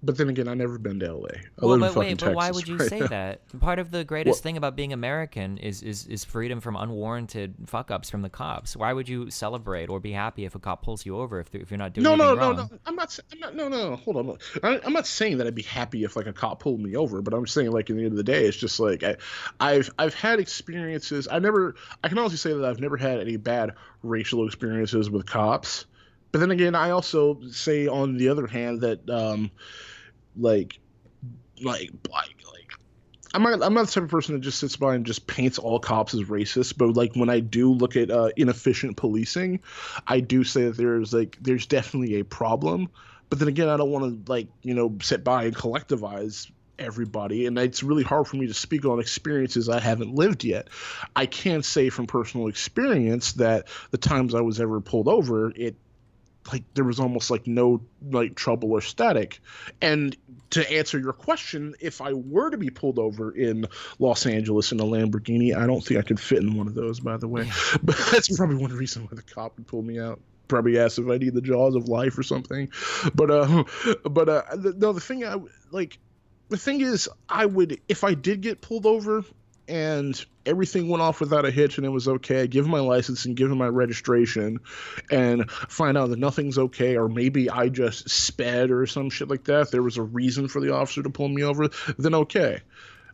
but then again, I've never been to LA. I Well, live in but fucking wait, but why Texas would you right say now. that? Part of the Well, greatest thing about being American is freedom from unwarranted fuck ups from the cops. Why would you celebrate or be happy if a cop pulls you over if you're not doing no, anything no, no, no. wrong? I'm not. No, no. Hold on. I'm not saying that I'd be happy if like a cop pulled me over, but I'm saying like in the end of the day, it's just like I've had experiences. I can honestly say that I've never had any bad racial experiences with cops. But then again, I also say on the other hand that like like I'm not the type of person that just sits by and just paints all cops as racist, but like when I do look at inefficient policing, I do say that there's definitely a problem. But then again, I don't want to sit by and collectivize everybody, and it's really hard for me to speak on experiences I haven't lived yet. I can say from personal experience that the times I was ever pulled over, it like there was almost like no like trouble or static. And to answer your question, if I were to be pulled over in Los Angeles in a Lamborghini, I don't think I could fit in one of those, by the way. Yeah. But that's probably one reason why the cop would pull me out. Probably asked if I need the jaws of life or something. But no, the thing is, I would, if I did get pulled over, and everything went off without a hitch and it was okay. I give him my license and give him my registration and find out that nothing's okay, or maybe I just sped or some shit like that. If there was a reason for the officer to pull me over, then okay.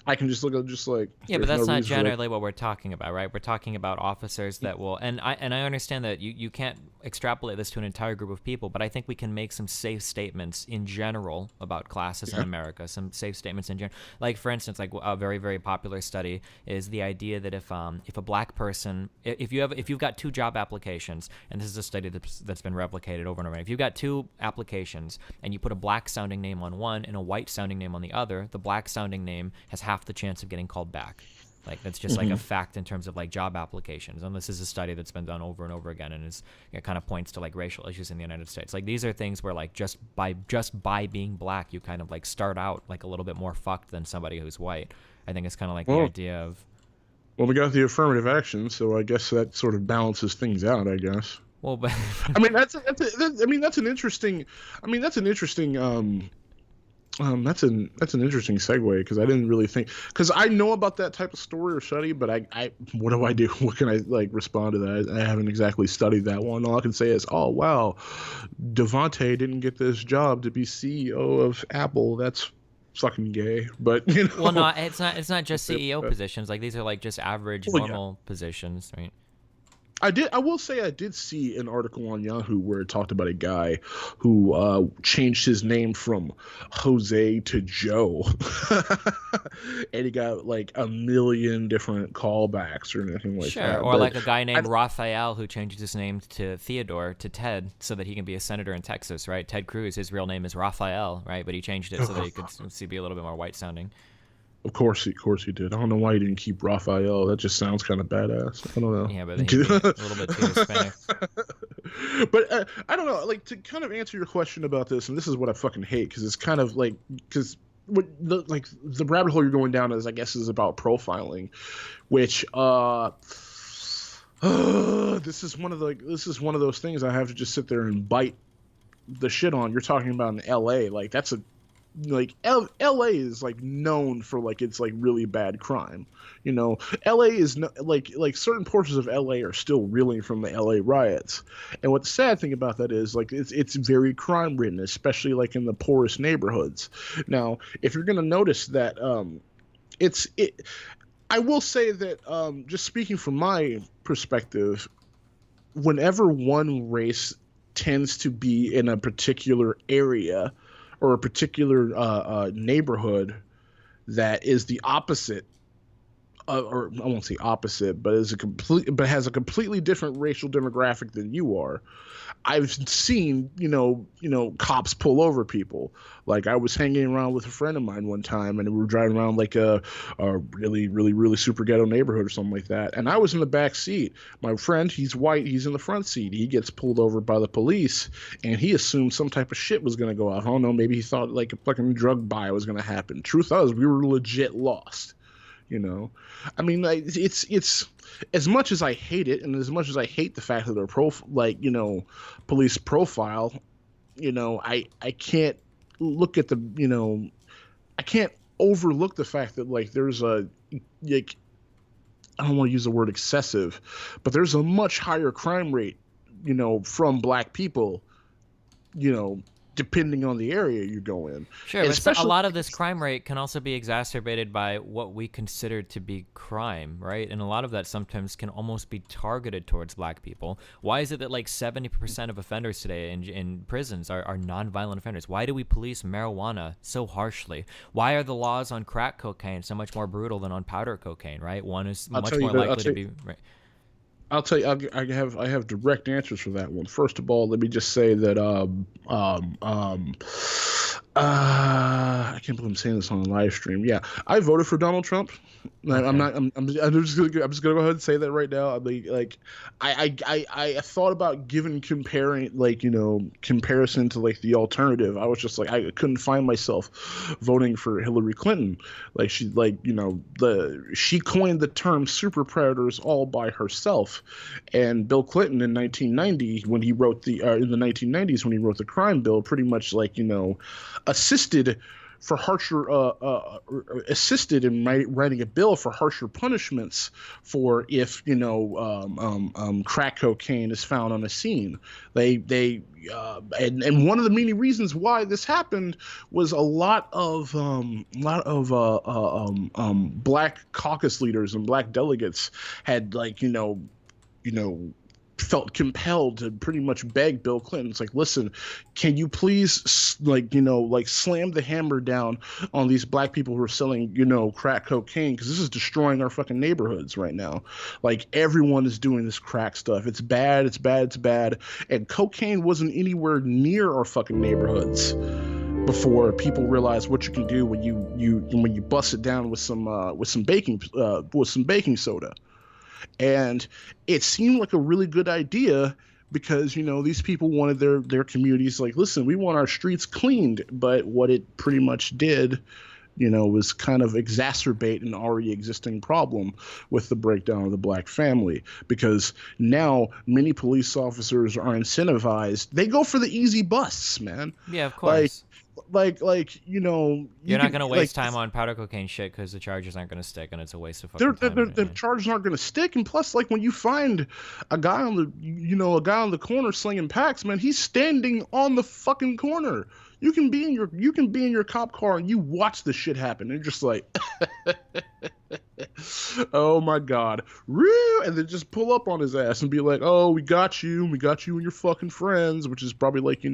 I can just look at just like Yeah, but there's no that's not reason for that. generally what we're talking about, right? We're talking about officers that will, and I understand that you can't extrapolate this to an entire group of people, but I think we can make some safe statements in general about classes in Yeah. America. Some safe statements in general, like for instance, like a very popular study is the idea that if a black person, if you've got two job applications, and this is a study that's been replicated over and over, if you've got two applications and you put a black sounding name on one and a white sounding name on the other, the black sounding name has half the chance of getting called back. Like that's just like a fact in terms of like job applications. And this is a study that's been done over and over again, and it kind of points to like racial issues in the United States. Like these are things where like just by being black, you kind of like start out like a little bit more fucked than somebody who's white. I think it's kind of like the Well, idea of, well, we got the affirmative action, so I guess that sort of balances things out, I guess. well, but I mean, I mean, that's an interesting. I mean, that's an interesting. That's an interesting segue because I didn't really think because I know about that type of story or study, but I what do I do? What can I like respond to that? I haven't exactly studied that one. All I can say is, oh wow, Devontae didn't get this job to be CEO of Apple. That's fucking gay. But you know, well, no, it's not just CEO positions. Like these are like just average Well, yeah. normal positions, right? I will say I did see an article on Yahoo where it talked about a guy who changed his name from Jose to Joe, and he got like a million different callbacks or anything like Sure, that. or But like a guy named Raphael who changed his name to Theodore to Ted so that he can be a senator in Texas, right? Ted Cruz, his real name is Raphael, right? But he changed it so that he could be a little bit more white sounding. of course he did. I don't know why he didn't keep Raphael. That just sounds kind of badass. I don't know. Yeah, but he'd be a little bit too Hispanic. But I don't know. Like to kind of answer your question about this, and this is what I fucking hate because it's kind of like because what the rabbit hole you're going down is I guess is about profiling, which this is one of those things I have to just sit there and bite the shit on. You're talking about in L.A. Like that's a like LA is like known for like it's like really bad crime. You know, LA is no, like certain portions of LA are still reeling from the LA riots. And what the sad thing about that is like it's very crime ridden, especially like in the poorest neighborhoods. Now, if you're gonna notice that it I will say that just speaking from my perspective, whenever one race tends to be in a particular area or a particular neighborhood that is the opposite, or I won't say opposite, but has a completely different racial demographic than you are. I've seen, cops pull over people. Like I was hanging around with a friend of mine one time, and we were driving around like a really, really, really super ghetto neighborhood or something like that. And I was in the back seat. My friend, he's white, he's in the front seat. He gets pulled over by the police, and he assumed some type of shit was gonna go off. I don't know, maybe he thought like a fucking drug buy was gonna happen. Truth is, we were legit lost. I mean, like, it's as much as I hate it, and as much as I hate the fact that they're police profile, I can't look at I can't overlook the fact that like there's a like I don't want to use the word excessive, but there's a much higher crime rate, from black people, depending on the area you go in. Sure, but a lot of this crime rate can also be exacerbated by what we consider to be crime, right? And a lot of that sometimes can almost be targeted towards black people. Why is it that like 70% of offenders today in prisons are nonviolent offenders? Why do we police marijuana so harshly? Why are the laws on crack cocaine so much more brutal than on powder cocaine, right? One is much more likely to be... Right. I'll tell you, I have direct answers for that one. First of all, let me just say that I can't believe I'm saying this on a live stream. Yeah, I voted for Donald Trump. Okay. I'm just gonna go ahead and say that right now. I mean, like, I thought about comparison to like the alternative. I was just like I couldn't find myself voting for Hillary Clinton. Like she coined the term super predators all by herself, and Bill Clinton in 1990 when he wrote in the 1990s when he wrote the crime bill, pretty much like assisted for harsher assisted in writing a bill for harsher punishments for if crack cocaine is found on a scene. And one of the many reasons why this happened was a lot of black caucus leaders and black delegates had felt compelled to pretty much beg Bill Clinton. It's like, listen, can you please slam the hammer down on these black people who are selling, crack cocaine, because this is destroying our fucking neighborhoods right now. Like, everyone is doing this crack stuff. It's bad, it's bad, it's bad. And cocaine wasn't anywhere near our fucking neighborhoods before people realized what you can do when you bust it down with some baking soda. And it seemed like a really good idea because, these people wanted their communities, like, listen, we want our streets cleaned. But what it pretty much did, was kind of exacerbate an already existing problem with the breakdown of the black family. Because now many police officers are incentivized. They go for the easy busts, man. Yeah, of course. You're not going to waste time on powder cocaine shit because the charges aren't going to stick, and it's a waste of fucking time. The charges aren't going to stick, and plus, like, when you find a guy on the corner slinging packs, man, he's standing on the fucking corner. You can be in your cop car and you watch this shit happen, and you're just like, oh my god, and then just pull up on his ass and be like, oh, we got you and your fucking friends, which is probably like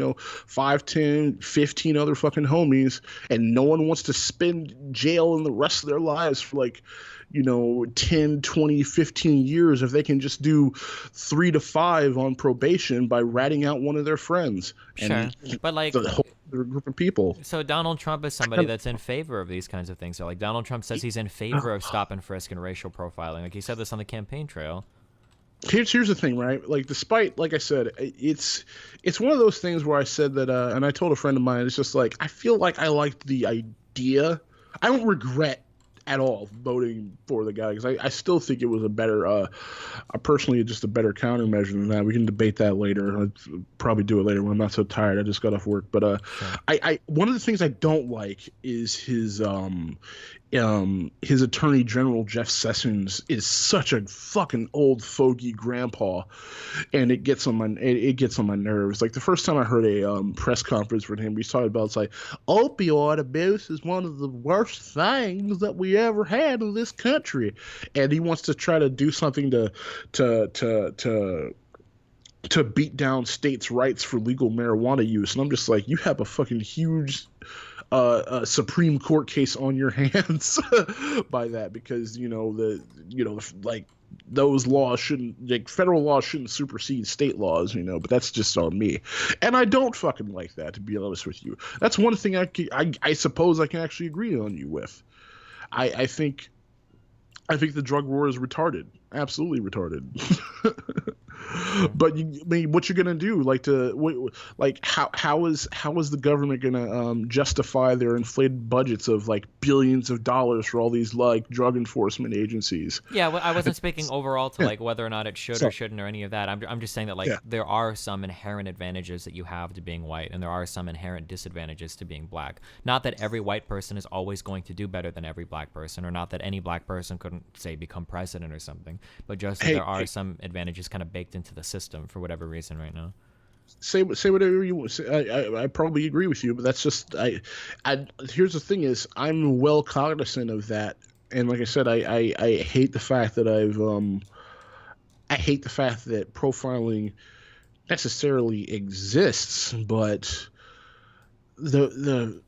5, 10, 15 other fucking homies, and no one wants to spend jail in the rest of their lives for like 10, 20, 15 years if they can just do 3 to 5 on probation by ratting out one of their friends. Sure, and but like the whole group of people. So Donald Trump is somebody that's in favor of these kinds of things. So like Donald Trump says he's in favor of stop and frisk and racial profiling. Like he said this on the campaign trail. Here's the thing, right? Like, despite, like I said, it's one of those things where I said that, and I told a friend of mine, it's just like, I feel like I liked the idea. I don't regret at all voting for the guy, because I still think it was a better, personally, just a better countermeasure than that. We can debate that later. I'll probably do it later when I'm not so tired. I just got off work. But Sure. I one of the things I don't like is his attorney general, Jeff Sessions, is such a fucking old fogey grandpa, and it gets on my nerves. Like, the first time I heard a press conference from him, he's talking about, it's like, opioid abuse is one of the worst things that we ever had in this country, and he wants to try to do something to beat down states' rights for legal marijuana use. And I'm just like, you have a fucking huge a Supreme Court case on your hands by that, because those laws shouldn't, like, federal laws shouldn't supersede state laws, but that's just on me. And I don't fucking like that, to be honest with you. That's one thing I suppose I can actually agree on you with. I think the drug war is retarded, absolutely retarded. But what you're gonna do? How is the government gonna justify their inflated budgets of like billions of dollars for all these like drug enforcement agencies? Yeah, well, I wasn't speaking overall to like whether or not it should or shouldn't or any of that. I'm just saying that like there are some inherent advantages that you have to being white, and there are some inherent disadvantages to being black. Not that every white person is always going to do better than every black person, or not that any black person couldn't, say, become president or something, but just that there are some advantages kind of baked into the system for whatever reason right now. Say whatever you want. I probably agree with you, but that's just here's the thing: is I'm well cognizant of that, and like I said, I hate the fact that I hate the fact that profiling necessarily exists, but the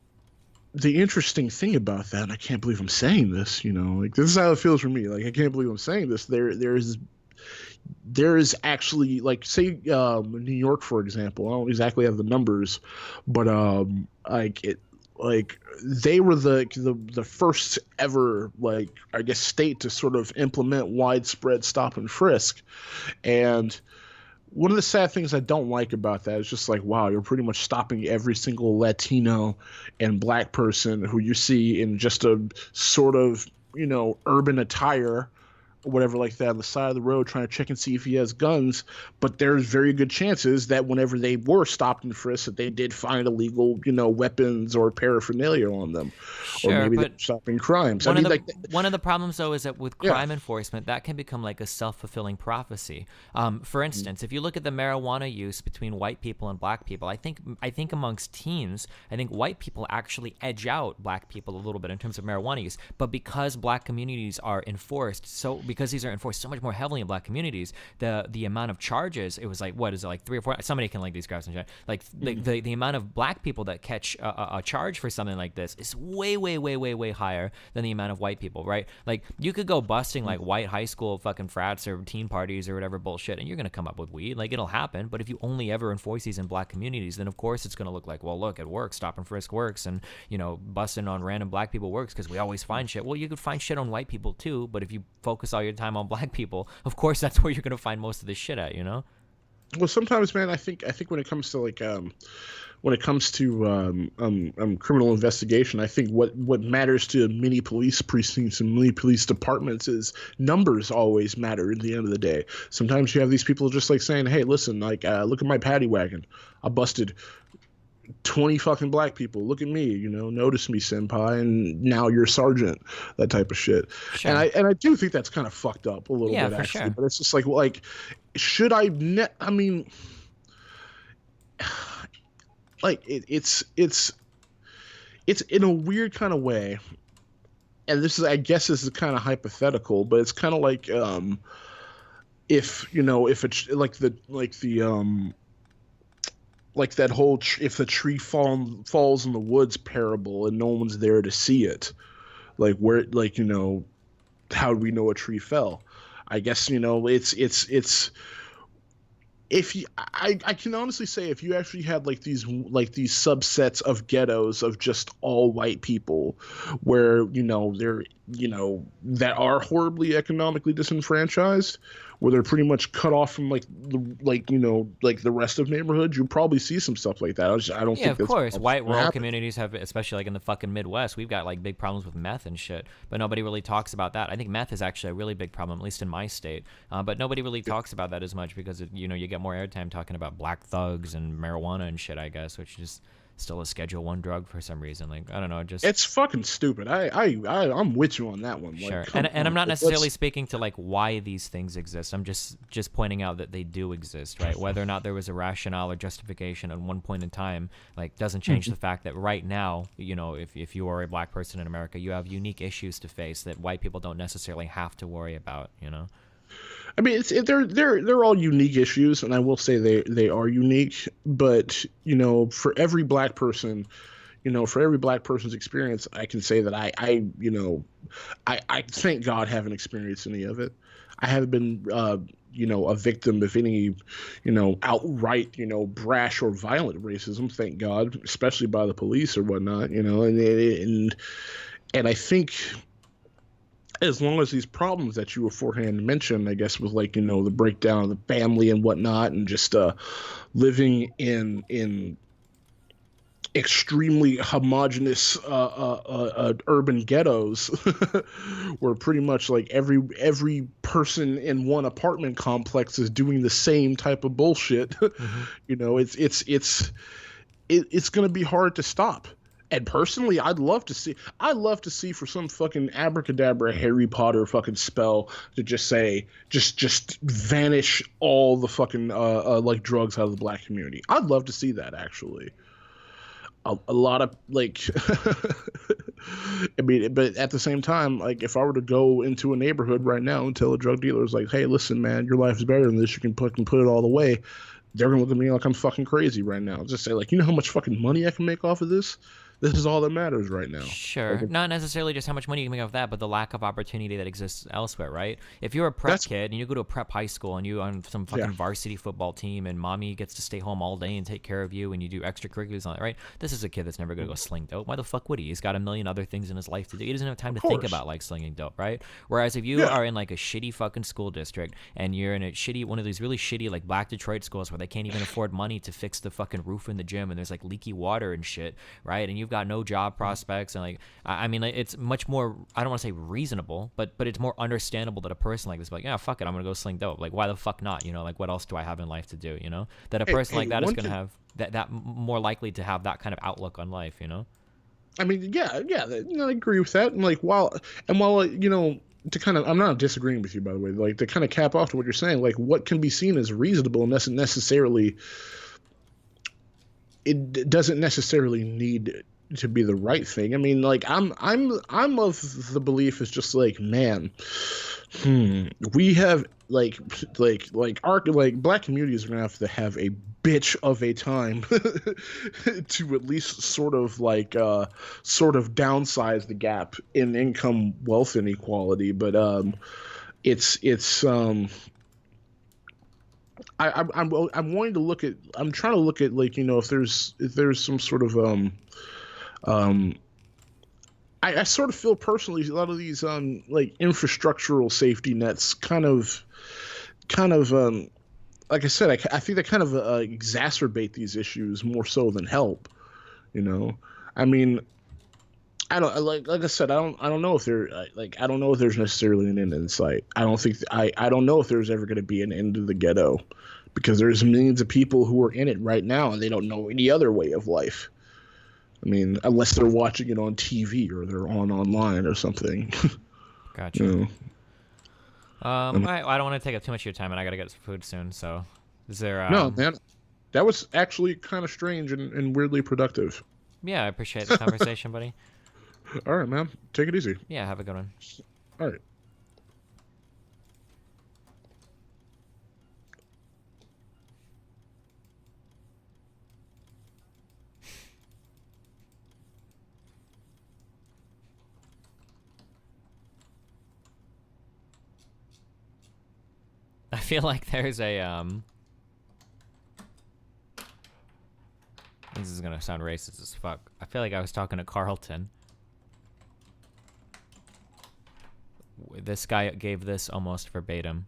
interesting thing about that, and I can't believe I'm saying this, like, this is how it feels for me. Like, I can't believe I'm saying this. There is actually, like, say, New York, for example. I don't exactly have the numbers, but they were the first ever, like, I guess, state to sort of implement widespread stop and frisk. And one of the sad things I don't like about that is just like, wow, you're pretty much stopping every single Latino and black person who you see in just a sort of, urban attire or whatever like that on the side of the road trying to check and see if he has guns. But there's very good chances that whenever they were stopped and frisked, that they did find illegal, weapons or paraphernalia on them, or Sure, maybe they're but stopping crimes. I one of mean, the like, one of the problems though is that with yeah. crime enforcement, that can become like a self-fulfilling prophecy. For instance, if you look at the marijuana use between white people and black people, I think amongst teens, I think white people actually edge out black people a little bit in terms of marijuana use. But because black communities are enforced, because these are enforced so much more heavily in black communities, the amount of charges, it was like, what is it, like 3 or 4? Somebody can like these graphs and shit. Like the amount of black people that catch a charge for something like this is way way way way way higher than the amount of white people, right? Like you could go busting like white high school fucking frats or teen parties or whatever bullshit, and you're gonna come up with weed. Like it'll happen. But if you only ever enforce these in black communities, then of course it's gonna look like, well, look, it works. Stop and frisk works, and busting on random black people works because we always find shit. Well, you could find shit on white people too, but if you focus all your time on black people, of course that's where you're gonna find most of this shit at, Well, sometimes, man, I think when it comes to like when it comes to criminal investigation, I think what matters to many police precincts and many police departments is numbers always matter at the end of the day. Sometimes you have these people just like saying, hey, listen, like look at my paddy wagon. I busted 20 fucking black people. Look at me, notice me, senpai, and now you're sergeant, that type of shit. Sure. And I do think that's kind of fucked up a little Yeah, bit, for actually. sure. But it's just like should I I mean, like it's in a weird kind of way, and this is kind of hypothetical, but it's kind of like if it's like that whole if the tree falls in the woods parable and no one's there to see it, like where, like, how do we know a tree fell? I guess, it's if you, I can honestly say, if you actually had like these subsets of ghettos of just all white people, where they're that are horribly economically disenfranchised, where they're pretty much cut off from the rest of neighborhoods, you'll probably see some stuff like that. I don't Yeah, think of that's course. White gonna rural happen. communities have, especially like in the fucking Midwest, we've got like big problems with meth and shit, but nobody really talks about that. I think meth is actually a really big problem, at least in my state. But nobody really talks about that as much because you get more airtime talking about black thugs and marijuana and shit, I guess, which is still a Schedule One drug for some reason. Like I don't know, just It's fucking stupid. I'm with you on that one. sure. Like, come And I'm on. not Like, necessarily speaking to like why these things exist. I'm just pointing out that they do exist, right? Whether or not there was a rationale or justification at one point in time, like doesn't change the fact that right now, if you are a black person in America, you have unique issues to face that white people don't necessarily have to worry about. I mean, they're all unique issues, and I will say they are unique. But for every black person, for every black person's experience, I can say that I thank God haven't experienced any of it. I haven't been a victim of any outright brash or violent racism. Thank God, especially by the police or whatnot. And I think, as long as these problems that you beforehand mentioned, I guess, with the breakdown of the family and whatnot, and just living in extremely homogenous urban ghettos, where pretty much like every person in one apartment complex is doing the same type of bullshit. Mm-hmm. It's going to be hard to stop. And personally, I'd love to see for some fucking abracadabra Harry Potter fucking spell to just say, just vanish all the fucking like drugs out of the black community. I'd love to see that, actually. A lot of like, I mean, but at the same time, like, if I were to go into a neighborhood right now and tell a drug dealer, like, hey, listen, man, your life is better than this, you can put it all away, they're gonna look at me like I'm fucking crazy right now. Just say, like, you know how much fucking money I can make off of this? This is all that matters right now. Sure. Like, Not necessarily just how much money you can make off that, but the lack of opportunity that exists elsewhere, right? If you're a prep kid and you go to a prep high school and you on some fucking varsity football team and mommy gets to stay home all day and take care of you and you do extracurriculars on it, right? This is a kid that's never going to go sling dope. Why the fuck would he? He's got a million other things in his life to do. He doesn't have time to think about like slinging dope, right? Whereas if you are in like a shitty fucking school district and you're in one of these really shitty like black Detroit schools where they can't even afford money to fix the fucking roof in the gym and there's like leaky water and shit, right? And you've got no job prospects, and like I mean, like, it's much more, I don't want to say reasonable, but it's more understandable that a person like this, like, yeah, fuck it, I'm gonna go sling dope. Like, why the fuck not? You know, like, what else do I have in life to do? You know, that a person like that is gonna have that more likely to have that kind of outlook on life. You know. I mean, yeah, I agree with that. And like, while to kind of, I'm not disagreeing with you, by the way. Like, to kind of cap off to what you're saying, like, what can be seen as reasonable necessarily, it doesn't necessarily need to be the right thing. I mean, like, I'm of the belief is just like, man, we have like black communities are gonna have to have a bitch of a time to at least sort of downsize the gap in income wealth inequality. But I'm wanting to look at, I'm trying to look at, like, if there's some sort of I sort of feel personally a lot of these like infrastructural safety nets kind of like I said, I think they kind of exacerbate these issues more so than help. I mean, I don't, like I said, I don't know if I don't know if there's necessarily an end in sight. I don't know if there's ever going to be an end to the ghetto, because there's millions of people who are in it right now and they don't know any other way of life. I mean, unless they're watching it on TV or they're online or something. Gotcha. I don't want to take up too much of your time, and I gotta get some food soon. So, is there? No, man, that was actually kind of strange and weirdly productive. Yeah, I appreciate the conversation, buddy. All right, man. Take it easy. Yeah, have a good one. All right. I feel like there's a this is gonna sound racist as fuck. I feel like I was talking to Carlton. This guy gave this almost verbatim.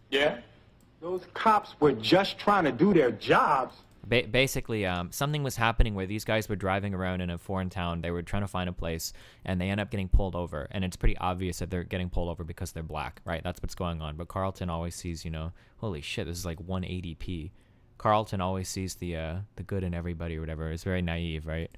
Yeah? Those cops were just trying to do their jobs. Basically, something was happening where these guys were driving around in a foreign town. They were trying to find a place, and they end up getting pulled over. And it's pretty obvious that they're getting pulled over because they're black, right? That's what's going on. But Carlton always sees, holy shit, this is like 180p. Carlton always sees the good in everybody or whatever. It's very naive, right?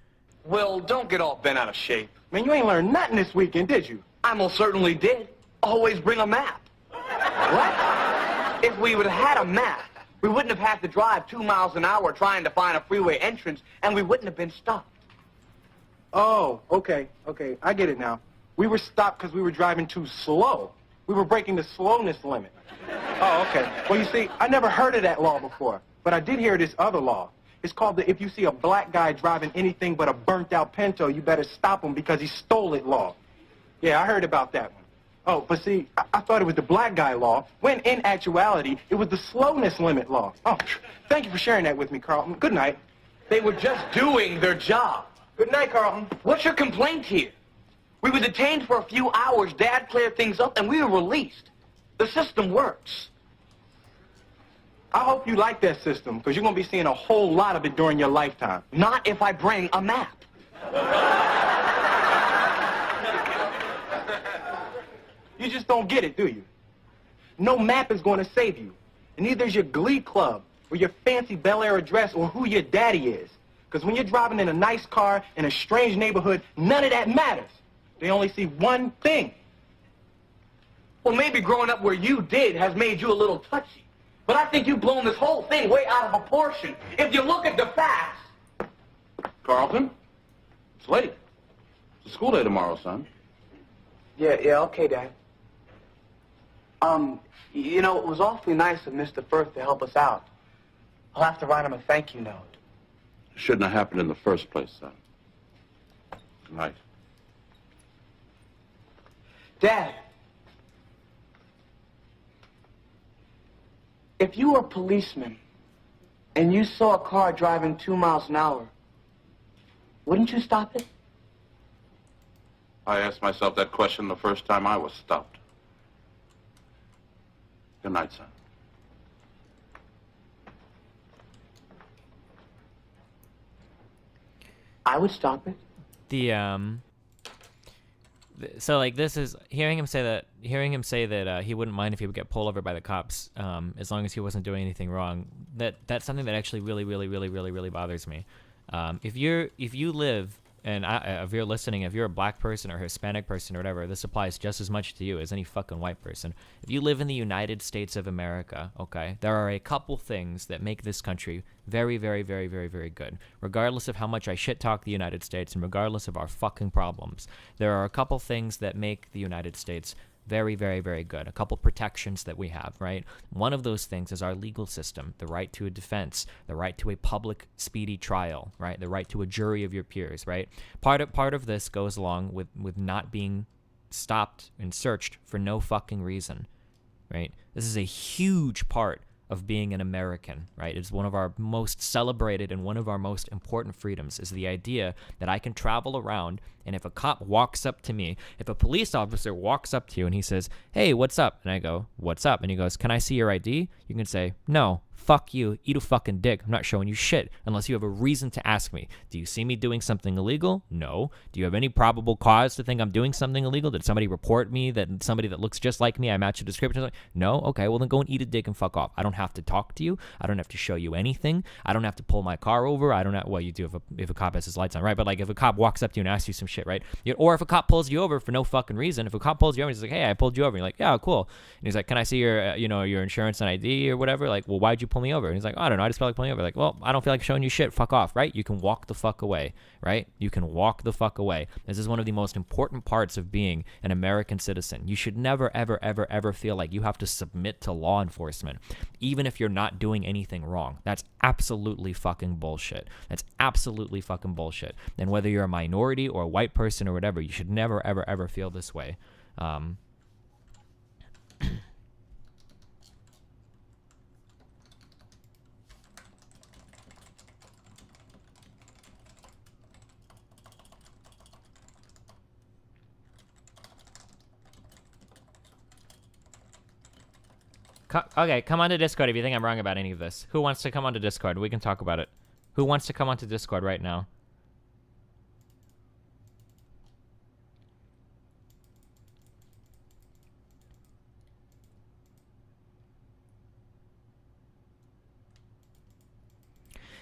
Well, don't get all bent out of shape. Man, you ain't learned nothing this weekend, did you? I most certainly did. Always bring a map. What? If we would have had a map, we wouldn't have had to drive 2 miles an hour trying to find a freeway entrance, and we wouldn't have been stopped. Oh, okay. I get it now. We were stopped because we were driving too slow. We were breaking the slowness limit. Oh, okay. Well, you see, I never heard of that law before, but I did hear this other law. It's called the if you see a black guy driving anything but a burnt-out Pinto, you better stop him because he stole it law. Yeah, I heard about that one. Oh, but see, I thought it was the black guy law, when in actuality, it was the slowness limit law. Oh, thank you for sharing that with me, Carlton. Good night. They were just doing their job. Good night, Carlton. What's your complaint here? We were detained for a few hours, Dad cleared things up, and we were released. The system works. I hope you like that system, because you're going to be seeing a whole lot of it during your lifetime. Not if I bring a map. You just don't get it, do you? No map is going to save you. And neither is your glee club, or your fancy Bel Air address, or who your daddy is. Because when you're driving in a nice car in a strange neighborhood, none of that matters. They only see one thing. Well, maybe growing up where you did has made you a little touchy. But I think you've blown this whole thing way out of proportion. If you look at the facts... Carlton, it's late. It's a school day tomorrow, son. Yeah, okay, Dad. It was awfully nice of Mr. Firth to help us out. I'll have to write him a thank you note. It shouldn't have happened in the first place, son. Good night. Dad, if you were a policeman and you saw a car driving 2 miles an hour, wouldn't you stop it? I asked myself that question the first time I was stopped. Good night, son. I would stop it. So like this is hearing him say that he wouldn't mind if he would get pulled over by the cops as long as he wasn't doing anything wrong. That's something that actually really bothers me. If you live and if you're listening, if you're a black person or Hispanic person or whatever, this applies just as much to you as any fucking white person. If you live in the United States of America, okay, there are a couple things that make this country very good. Regardless of how much I shit talk the United States and regardless of our fucking problems, there are a couple things that make the United States very good. A couple protections that we have, right? One of those things is our legal system, the right to a defense, the right to a public speedy trial, right? The right to a jury of your peers, right? Part of this goes along with not being stopped and searched for no fucking reason, right? This is a huge part of being an American, right? It's one of our most celebrated and one of our most important freedoms is the idea that I can travel around, and if a cop walks up to me, if a police officer walks up to you and he says, "Hey, what's up?" And I go, "What's up?" And he goes, "Can I see your ID?" You can say, "No, fuck you, eat a fucking dick. I'm not showing you shit unless you have a reason to ask me. Do you see me doing something illegal? No. Do you have any probable cause to think I'm doing something illegal? Did somebody report me that somebody that looks just like me, I match a description?" No? Okay, well then go and eat a dick and fuck off. I don't have to talk to you. I don't have to show you anything. I don't have to pull my car over. I don't have, well, you do if a cop has his lights on, right? But like if a cop walks up to you and asks you some shit, right? Or if a cop pulls you over for no fucking reason, if a cop pulls you over and he's like, "Hey, I pulled you over." And you're like, "Yeah, cool." And he's like, "Can I see your, your insurance and ID or whatever?" Like, "Well, why'd you pull me over?" And he's like, "Oh, I don't know. I just felt like pulling you over." Like, "Well, I don't feel like showing you shit. Fuck off," right? You can walk the fuck away, right? You can walk the fuck away. This is one of the most important parts of being an American citizen. You should never, ever feel like you have to submit to law enforcement, even if you're not doing anything wrong. That's absolutely fucking bullshit. That's absolutely fucking bullshit. And whether you're a minority or a white person or whatever, you should never, ever feel this way. Okay, come on to Discord if you think I'm wrong about any of this. Who wants to come onto Discord? We can talk about it. Who wants to come onto Discord right now?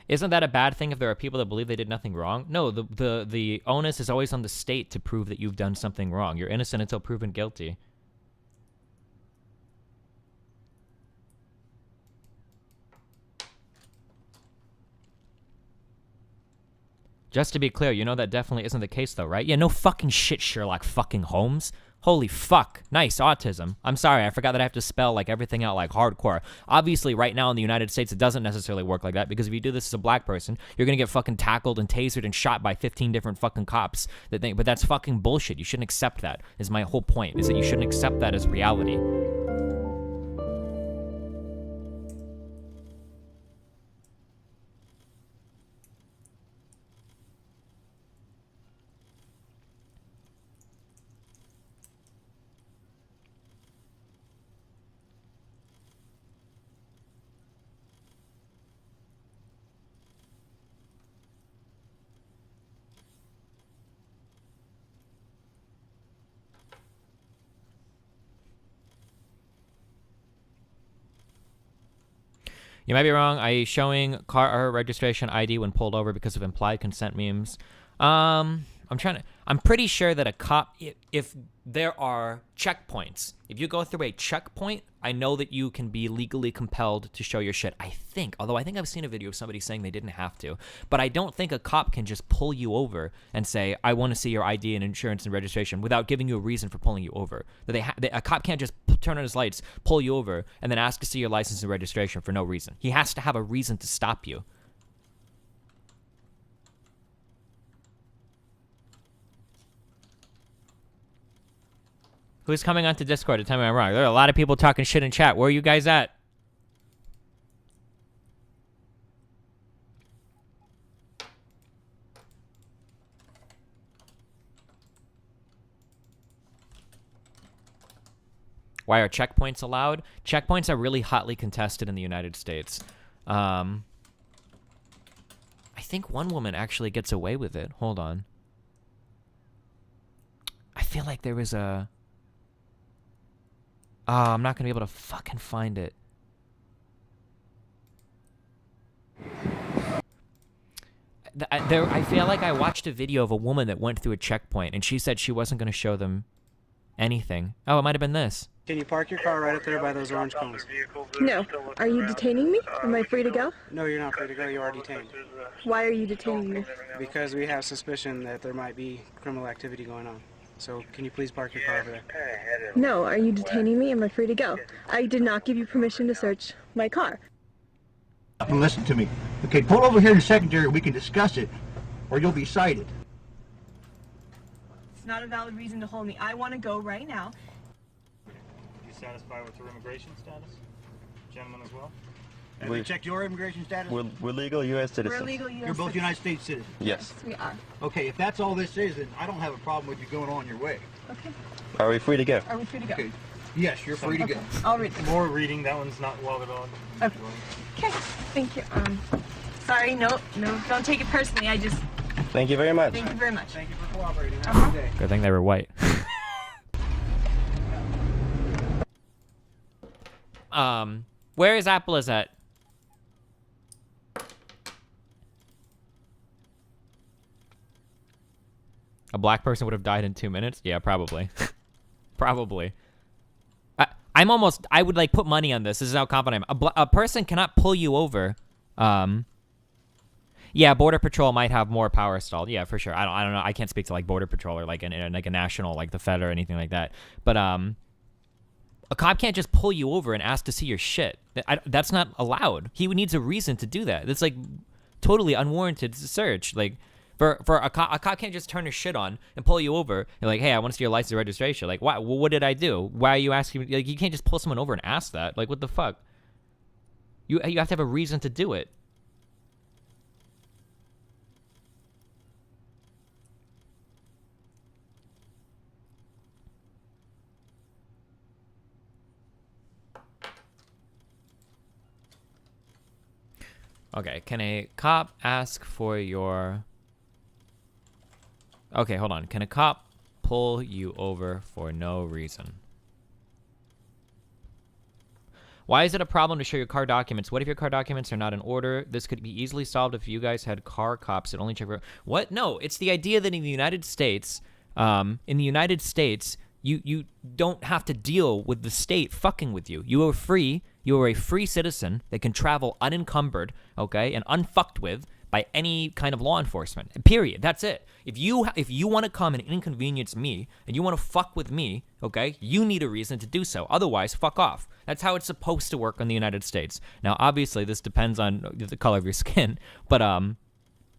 Isn't that a bad thing if there are people that believe they did nothing wrong? No, the onus is always on the state to prove that you've done something wrong. You're innocent until proven guilty. Just to be clear, you know that definitely isn't the case though, right? Yeah, no fucking shit, Sherlock fucking Holmes. Holy fuck. Nice, autism. I'm sorry, I forgot that I have to spell like everything out like hardcore. Obviously, right now in the United States, it doesn't necessarily work like that, because if you do this as a black person, you're gonna get fucking tackled and tasered and shot by 15 different fucking cops. But that's fucking bullshit. You shouldn't accept that, is my whole point, is that you shouldn't accept that as reality. You might be wrong. I showing car registration ID when pulled over because of implied consent memes. I'm pretty sure that a cop, if there are checkpoints, if you go through a checkpoint, I know that you can be legally compelled to show your shit. I think, although I think I've seen a video of somebody saying they didn't have to, but I don't think a cop can just pull you over and say, "I want to see your ID and insurance and registration," without giving you a reason for pulling you over. A cop can't just turn on his lights, pull you over, and then ask to see your license and registration for no reason. He has to have a reason to stop you. Who's coming onto Discord to tell me I'm wrong? There are a lot of people talking shit in chat. Where are you guys at? Why are checkpoints allowed? Checkpoints are really hotly contested in the United States. I think one woman actually gets away with it. Hold on. I feel like there was a... Oh, I'm not going to be able to fucking find it. I feel like I watched a video of a woman that went through a checkpoint, and she said she wasn't going to show them anything. Oh, it might have been this. Can you park your car right up there by those orange cones? No. Are you detaining me? Am I free to go? No, you're not free to go. You are detained. Why are you detaining me? Because we have suspicion that there might be criminal activity going on. So can you please park your car over there? No. Are you detaining me? Am I free to go? I did not give you permission to search my car. And listen to me. Okay, pull over here in secondary. We can discuss it, or you'll be cited. It's not a valid reason to hold me. I want to go right now. You satisfied with your immigration status? Gentlemen as well? Have we checked your immigration status? We're legal U.S. citizens. We're legal U.S. You're both United States citizens? Yes. We are. Okay, if that's all this is, then I don't have a problem with you going on your way. Okay. Are we free to go? Are we free to go? Okay. Yes, you're free to go. I'll read. More reading. That one's not well at all. Okay. Okay. Thank you. Sorry. No. Don't take it personally. I just. Thank you very much. Thank you very much. Thank you for cooperating. Have a good day. Good thing they were white. Where is Apple is at? A black person would have died in 2 minutes? Yeah, probably. Probably. I would like put money on this. This is how confident I am. A person cannot pull you over. Yeah, Border Patrol might have more power stalled. Yeah, for sure. I don't know. I can't speak to like Border Patrol or like like a national, like the Fed or anything like that. But a cop can't just pull you over and ask to see your shit. That's not allowed. He needs a reason to do that. That's like totally unwarranted search. Like for a cop can't just turn his shit on and pull you over and like, hey, I want to see your license and registration. Like, why? What did I do? Why are you asking? Like, you can't just pull someone over and ask that. Like, what the fuck? You have to have a reason to do it. Okay, can a cop ask for your... Okay, hold on. Can a cop pull you over for no reason? Why is it a problem to show your car documents? What if your car documents are not in order? This could be easily solved if you guys had car cops that only check for... What? No, it's the idea that in the United States, you don't have to deal with the state fucking with you. You are free. You are a free citizen that can travel unencumbered, okay, and unfucked with by any kind of law enforcement. Period. That's it. If you want to come and inconvenience me and you want to fuck with me, okay, you need a reason to do so. Otherwise, fuck off. That's how it's supposed to work in the United States. Now, obviously, this depends on the color of your skin, but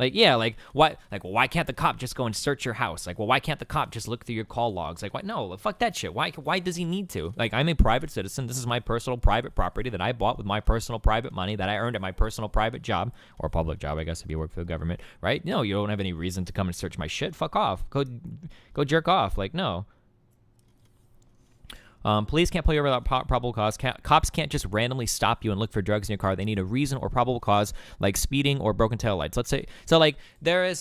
like, yeah, like, why can't the cop just go and search your house? Like, well, why can't the cop just look through your call logs? Like, why? No, fuck that shit. Why does he need to? Like, I'm a private citizen. This is my personal private property that I bought with my personal private money that I earned at my personal private job, or public job, I guess, if you work for the government, right? No, you don't have any reason to come and search my shit. Fuck off. Go jerk off. Like, no. Police can't pull you over without probable cause. Cops can't just randomly stop you and look for drugs in your car. They need a reason or probable cause, like speeding or broken taillights. Let's say, so like there is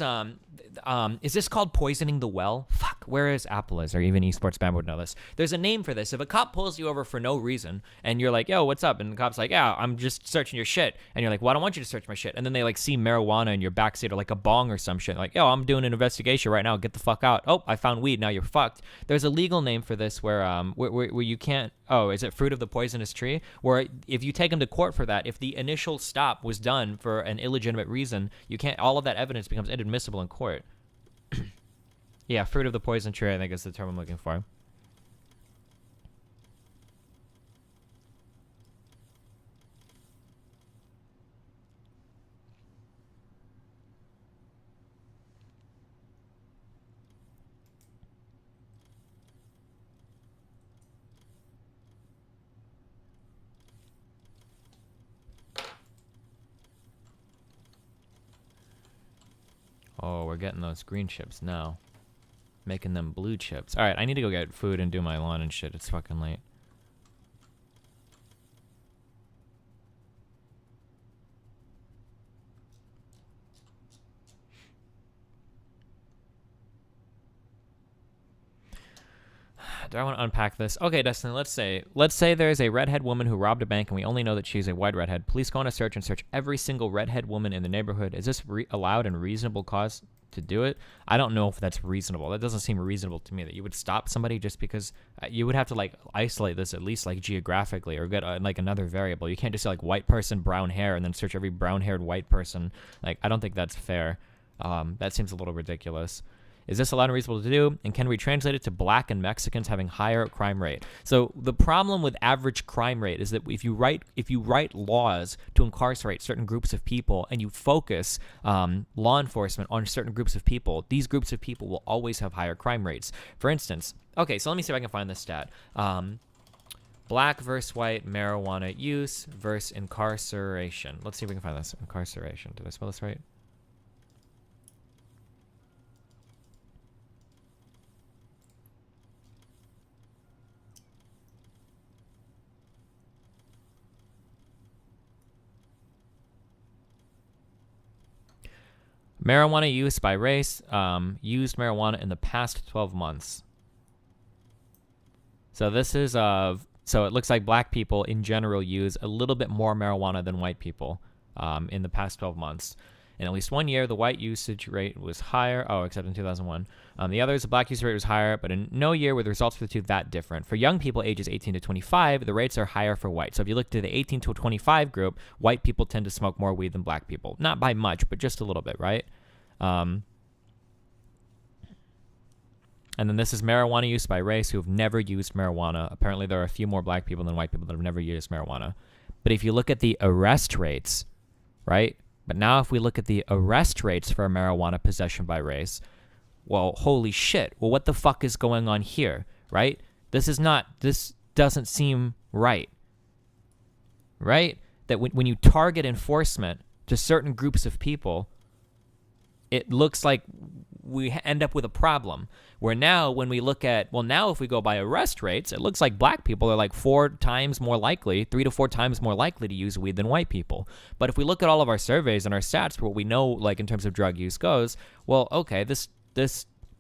this called poisoning the well? Fuck, where is Apple or even esports band would know this. There's a name for this. If a cop pulls you over for no reason and you're like, yo, what's up? And the cop's like, yeah, I'm just searching your shit. And you're like, well, I don't want you to search my shit. And then they like see marijuana in your backseat or like a bong or some shit. Like, yo, I'm doing an investigation right now. Get the fuck out. Oh, I found weed. Now you're fucked. There's a legal name for this where you can't, oh, is it fruit of the poisonous tree? Where if you take them to court for that, if the initial stop was done for an illegitimate reason, you can't, all of that evidence becomes inadmissible in court. Yeah, fruit of the poison tree, I think is the term I'm looking for. Oh, we're getting those green chips now. Making them blue chips. Alright, I need to go get food and do my lawn and shit. It's fucking late. Do I want to unpack this? Okay, Dustin, let's say there's a redhead woman who robbed a bank and we only know that she's a white redhead. Police go on a search and search every single redhead woman in the neighborhood. Is this allowed and reasonable cause to do it? I don't know if that's reasonable. That doesn't seem reasonable to me, that you would stop somebody just because you would have to like isolate this at least like geographically or get like another variable. You can't just say like white person, brown hair, and then search every brown haired white person. Like, I don't think that's fair. That seems a little ridiculous. Is this allowed and reasonable to do? And can we translate it to black and Mexicans having higher crime rate? So the problem with average crime rate is that if you write laws to incarcerate certain groups of people and you focus law enforcement on certain groups of people, these groups of people will always have higher crime rates. For instance, okay, so let me see if I can find this stat. Black versus white marijuana use versus incarceration. Let's see if we can find this. Incarceration. Did I spell this right? Marijuana use by race, used marijuana in the past 12 months. So this is, so it looks like black people in general use a little bit more marijuana than white people in the past 12 months. In at least 1 year, the white usage rate was higher. Oh, except in 2001. The others, the black usage rate was higher, but in no year were the results for the two that different. For young people ages 18 to 25, the rates are higher for white. So if you look to the 18 to 25 group, white people tend to smoke more weed than black people. Not by much, but just a little bit, right? And then this is marijuana use by race who have never used marijuana. Apparently there are a few more black people than white people that have never used marijuana. But if you look at the arrest rates, right? But now if we look at the arrest rates for marijuana possession by race, well, holy shit. Well, what the fuck is going on here, right? This doesn't seem right. Right? That when you target enforcement to certain groups of people, it looks like we end up with a problem where now when we look at, well, now if we go by arrest rates, it looks like black people are like 4 times more likely, 3 to 4 times more likely to use weed than white people. But if we look at all of our surveys and our stats for what we know, like in terms of drug use goes, well, okay,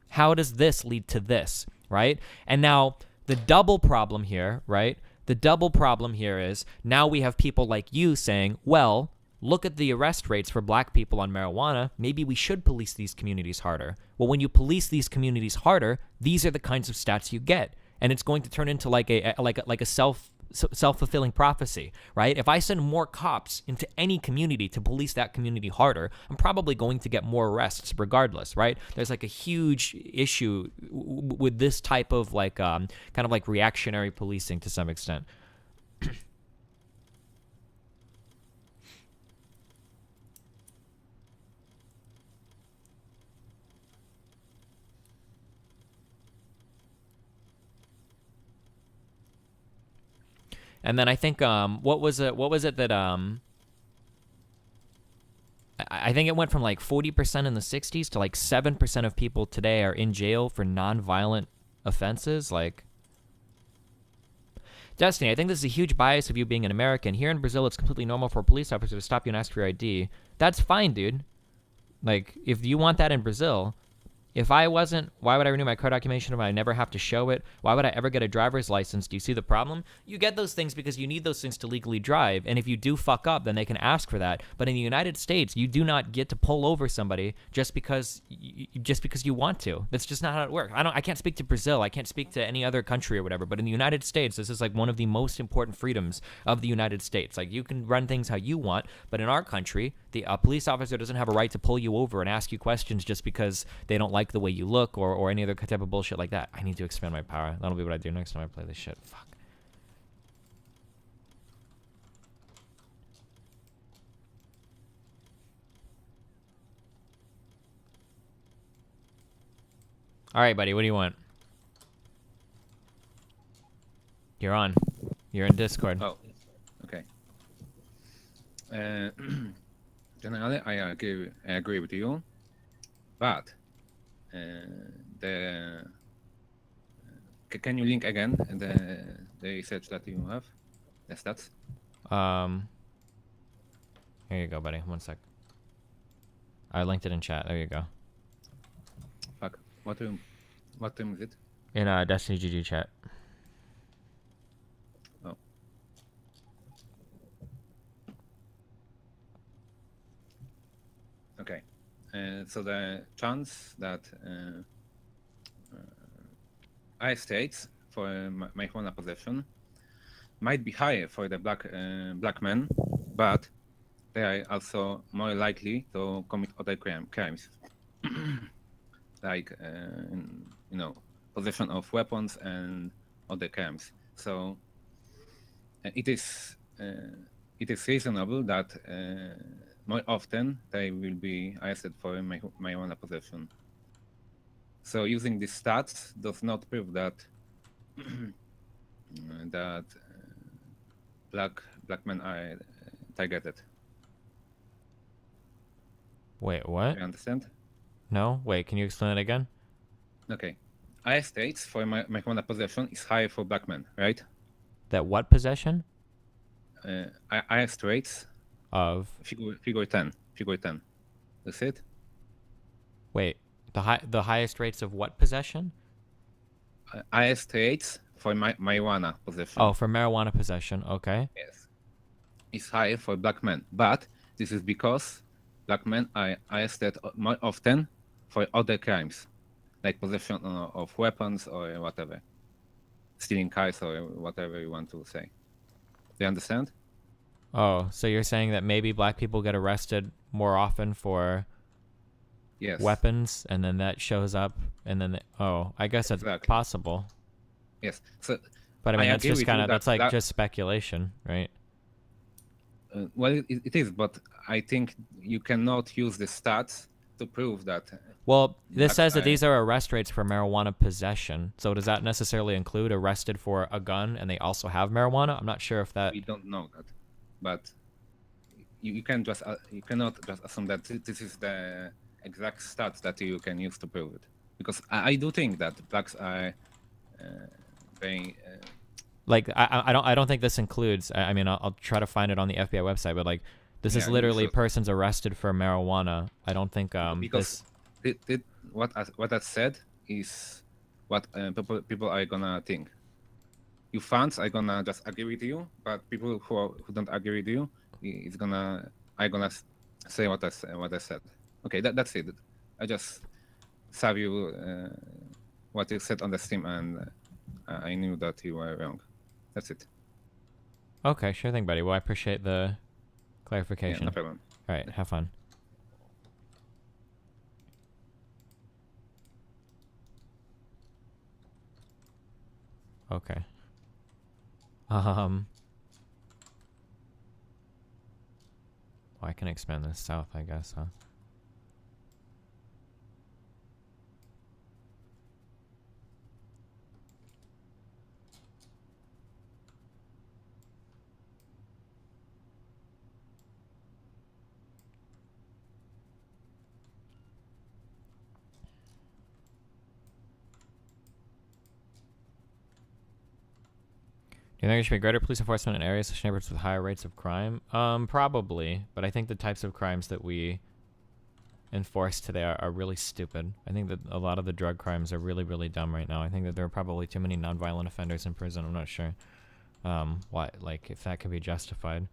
how does this lead to this, right? And now the double problem here, right? The double problem here is now we have people like you saying, well, look at the arrest rates for black people on marijuana. Maybe we should police these communities harder. Well, when you police these communities harder, these are the kinds of stats you get, and it's going to turn into like a self-fulfilling prophecy, right? If I send more cops into any community to police that community harder, I'm probably going to get more arrests regardless, right? There's like a huge issue with this type of like kind of like reactionary policing to some extent. And then I think what was it that I think it went from like 40% in the 60s to like 7% of people today are in jail for non-violent offenses. Like, Destiny, I think this is a huge bias of you being an American. Here in Brazil, it's completely normal for a police officer to stop you and ask for your ID. That's fine, dude. Like, if you want that in Brazil, if I wasn't, why would I renew my car documentation if I never have to show it? Why would I ever get a driver's license? Do you see the problem? You get those things because you need those things to legally drive. And if you do fuck up, then they can ask for that. But in the United States, you do not get to pull over somebody just because you want to. That's just not how it works. I can't speak to Brazil. I can't speak to any other country or whatever. But in the United States, this is like one of the most important freedoms of the United States. Like, you can run things how you want, but in our country, the police officer doesn't have a right to pull you over and ask you questions just because they don't like the way you look or any other type of bullshit like that. I need to expand my power. That'll be what I do next time I play this shit. Fuck. All right, buddy. What do you want? You're on. You're in Discord. Oh, okay. Generally, I agree with you, but can you link again the research that you have, the stats? Here you go, buddy. 1 sec. I linked it in chat. There you go. Fuck. What room is it? In Destiny GG chat. Oh. Okay. So the chance that I states for marijuana possession might be higher for the black men, but they are also more likely to commit other crimes, like possession of weapons and other crimes. So it is reasonable that more often they will be arrested for marijuana possession. So using these stats does not prove that that black men are targeted. Wait, what? You understand? No? Wait, can you explain it again? Okay. IS states for marijuana possession is higher for black men, right? That what possession? IS rates Of figure 10. Figure 10. That's it? Wait, the highest rates of what possession? IS rates for marijuana possession. Oh, for marijuana possession. Okay. Yes. Is higher for black men, but this is because black men are arrested more often for other crimes, like possession of weapons or whatever, stealing cars or whatever you want to say. Do you understand? Oh, so you're saying that maybe black people get arrested more often for Yes. weapons, and then that shows up, and then I guess that's Exactly. possible. Yes. So, but I mean, that's just kind of that's like that, just speculation, right? Well, it is, but I think you cannot use the stats to prove that. Well, this says that these are arrest rates for marijuana possession. So does that necessarily include arrested for a gun and they also have marijuana? I'm not sure if that. We don't know that, but you cannot just assume that this is the exact stats that you can use to prove it, because I do think that blacks are very. Like I don't think this includes. I mean, I'll try to find it on the FBI website, but like this is literally persons arrested for marijuana. I don't think because what I said is what people are gonna think. You fans are gonna just agree with you, but people who don't agree with you are gonna say what I said. Okay, that's it. I just saw you what you said on the stream, and I knew that you were wrong. That's it. Okay, sure thing, buddy. Well, I appreciate the clarification. Yeah, no problem. All right, have fun. Okay. Well, I can expand this south, I guess, huh? Do you think there should be greater police enforcement in areas such as neighborhoods with higher rates of crime? Probably, but I think the types of crimes that we enforce today are really stupid. I think that a lot of the drug crimes are really, really dumb right now. I think that there are probably too many nonviolent offenders in prison. I'm not sure if that could be justified.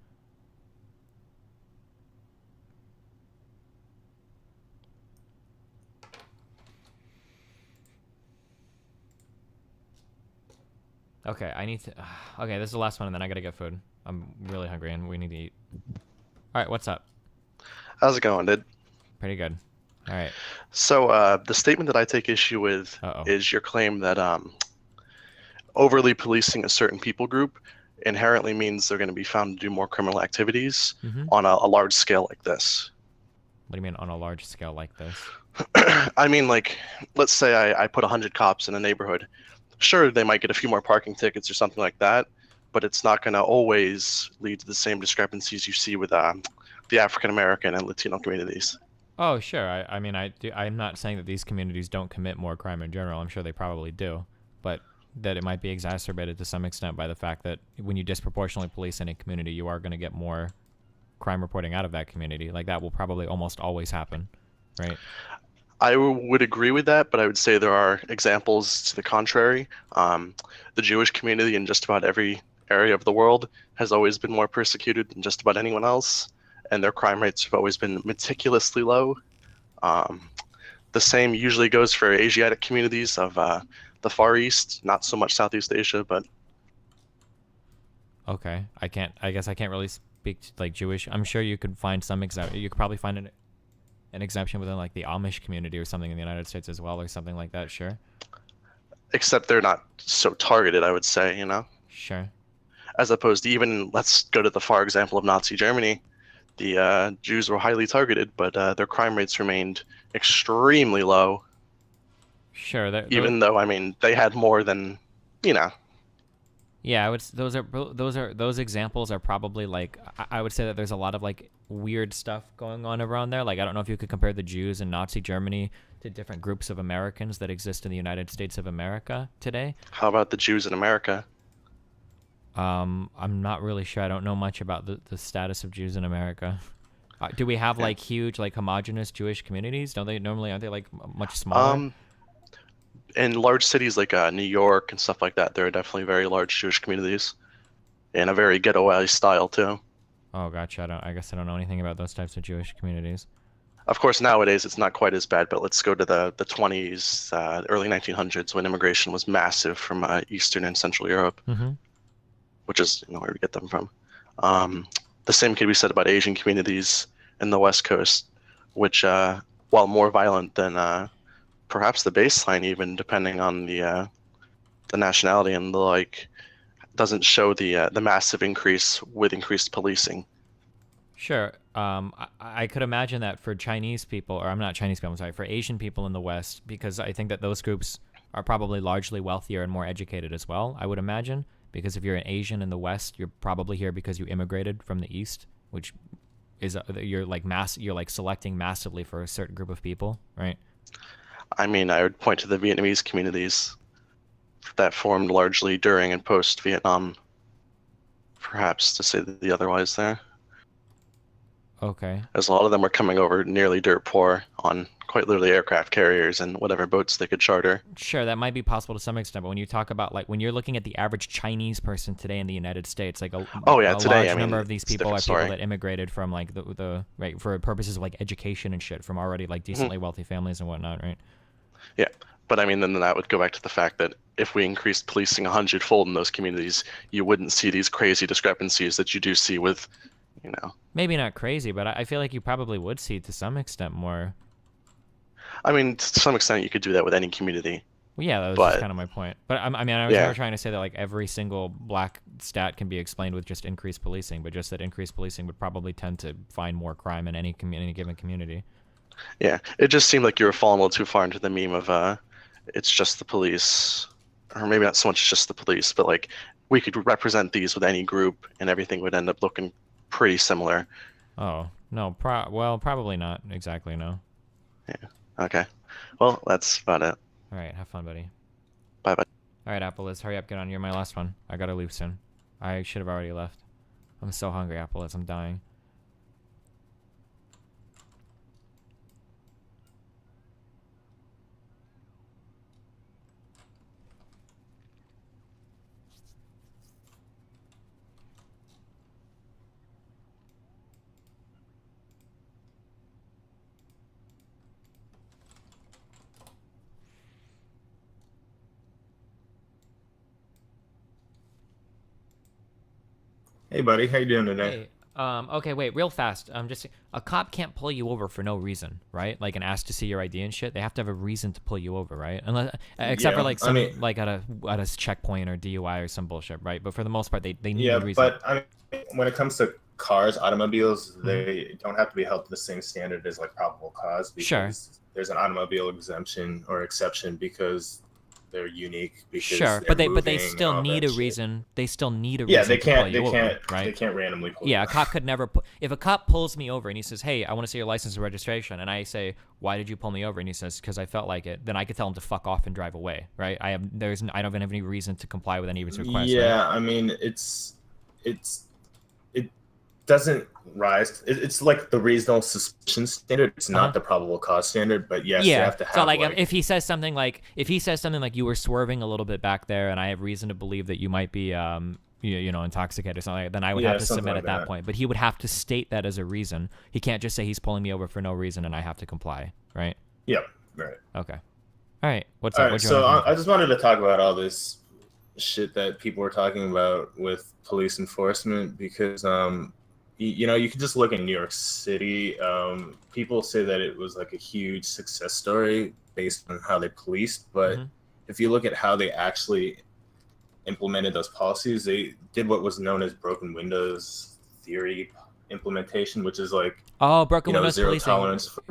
Okay, I need to... Okay, this is the last one, and then I gotta get food. I'm really hungry, and we need to eat. Alright, what's up? How's it going, dude? Pretty good. Alright. So, the statement that I take issue with is your claim that overly policing a certain people group inherently means they're going to be found to do more criminal activities on a large scale like this. What do you mean, on a large scale like this? I mean, like, let's say I put 100 cops in a neighborhood. Sure, they might get a few more parking tickets or something like that, but it's not going to always lead to the same discrepancies you see with the African American and Latino communities. Oh, sure. I mean, I'm not saying that these communities don't commit more crime in general. I'm sure they probably do, but that it might be exacerbated to some extent by the fact that when you disproportionately police any community, you are going to get more crime reporting out of that community. Like, that will probably almost always happen, right? I would agree with that, but I would say there are examples to the contrary. The Jewish community in just about every area of the world has always been more persecuted than just about anyone else, and their crime rates have always been meticulously low. The same usually goes for Asiatic communities of the Far East, not so much Southeast Asia, but Okay, I guess I can't really speak to, like, Jewish. I'm sure you could find some you could probably find an exemption within like the Amish community or something in the United States as well, or something like that. Sure. except they're not so targeted, I would say, Sure. as opposed to even, let's go to the far example of Nazi Germany. The Jews were highly targeted, but their crime rates remained extremely low. Sure. Even though, I mean, they had more than, Yeah, those examples are probably like, I would say that there's a lot of like weird stuff going on around there. Like, I don't know if you could compare the Jews in Nazi Germany to different groups of Americans that exist in the United States of America today. How about the Jews in America? I'm not really sure. I don't know much about the status of Jews in America. Do we have like huge, like homogenous Jewish communities? Don't they normally, aren't they like much smaller? In large cities like New York and stuff like that, there are definitely very large Jewish communities, in a very ghetto-y style too. Oh, gotcha. I guess I don't know anything about those types of Jewish communities. Of course, nowadays it's not quite as bad, but let's go to the 20s, early 1900s, when immigration was massive from Eastern and Central Europe, which is where we get them from. The same could be said about Asian communities in the West Coast, which, while more violent than perhaps the baseline, even depending on the nationality and the like, doesn't show the massive increase with increased policing. Sure. I could imagine that for Chinese people, or I'm not Chinese people, I'm sorry, for Asian people in the West, because I think that those groups are probably largely wealthier and more educated as well, I would imagine. Because if you're an Asian in the West, you're probably here because you immigrated from the East, which is you're like selecting massively for a certain group of people, right? I mean, I would point to the Vietnamese communities that formed largely during and post-Vietnam, perhaps to say the otherwise there. Okay. As a lot of them were coming over nearly dirt poor on quite literally aircraft carriers and whatever boats they could charter. Sure, that might be possible to some extent, but when you talk about, like, when you're looking at the average Chinese person today in the United States, like a large number of these people are people that immigrated from like the right, for purposes of like education and shit, from already like decently wealthy families and whatnot, right? Yeah, but I mean, then that would go back to the fact that if we increased policing 100-fold in those communities, you wouldn't see these crazy discrepancies that you do see with, Maybe not crazy, but I feel like you probably would see to some extent more. I mean, to some extent, you could do that with any community. Well, yeah, that was just kind of my point. But I mean, I was never trying to say that like every single black stat can be explained with just increased policing, but just that increased policing would probably tend to find more crime in any given community. Yeah, it just seemed like you were falling a little too far into the meme of it's just the police, or maybe not so much just the police, but like we could represent these with any group and everything would end up looking pretty similar. Oh, no, well, probably not exactly, no. Yeah, okay. Well, that's about it. All right, have fun, buddy. Bye-bye. All right, Apple, let's hurry up, get on. You're my last one. I gotta leave soon. I should have already left. I'm so hungry, Apple, I'm dying. Hey, buddy, how you doing today? Hey, okay, wait, real fast. Just a cop can't pull you over for no reason, right? Like, and ask to see your ID and shit. They have to have a reason to pull you over, right? Unless, except for like some, like at a checkpoint or DUI or some bullshit, right? But for the most part, they need a reason. But I mean, when it comes to cars, automobiles, they don't have to be held to the same standard as like probable cause. Because there's an automobile exemption or exception because they're unique. Because but they still need a reason. They still need a reason. Yeah, they can't. Right? They can't randomly pull. Yeah, a cop could never. If a cop pulls me over and he says, "Hey, I want to see your license and registration," and I say, "Why did you pull me over?" and he says, "Because I felt like it," then I could tell him to fuck off and drive away, right? I don't have any reason to comply with any of his requests. Yeah, right? I mean, doesn't rise. It's like the reasonable suspicion standard. It's not the probable cause standard, but yes, you have to have so like if he says something like you were swerving a little bit back there and I have reason to believe that you might be intoxicated or something like that, then I would have to submit at that point. But he would have to state that as a reason. He can't just say he's pulling me over for no reason and I have to comply, right? Yep. Right. Okay. All right. What's all up? Right, so I just wanted to talk about all this shit that people were talking about with police enforcement because you can just look in New York City. People say that it was like a huge success story based on how they policed, but if you look at how they actually implemented those policies, they did what was known as broken windows theory implementation, which is like broken windows zero policing. tolerance for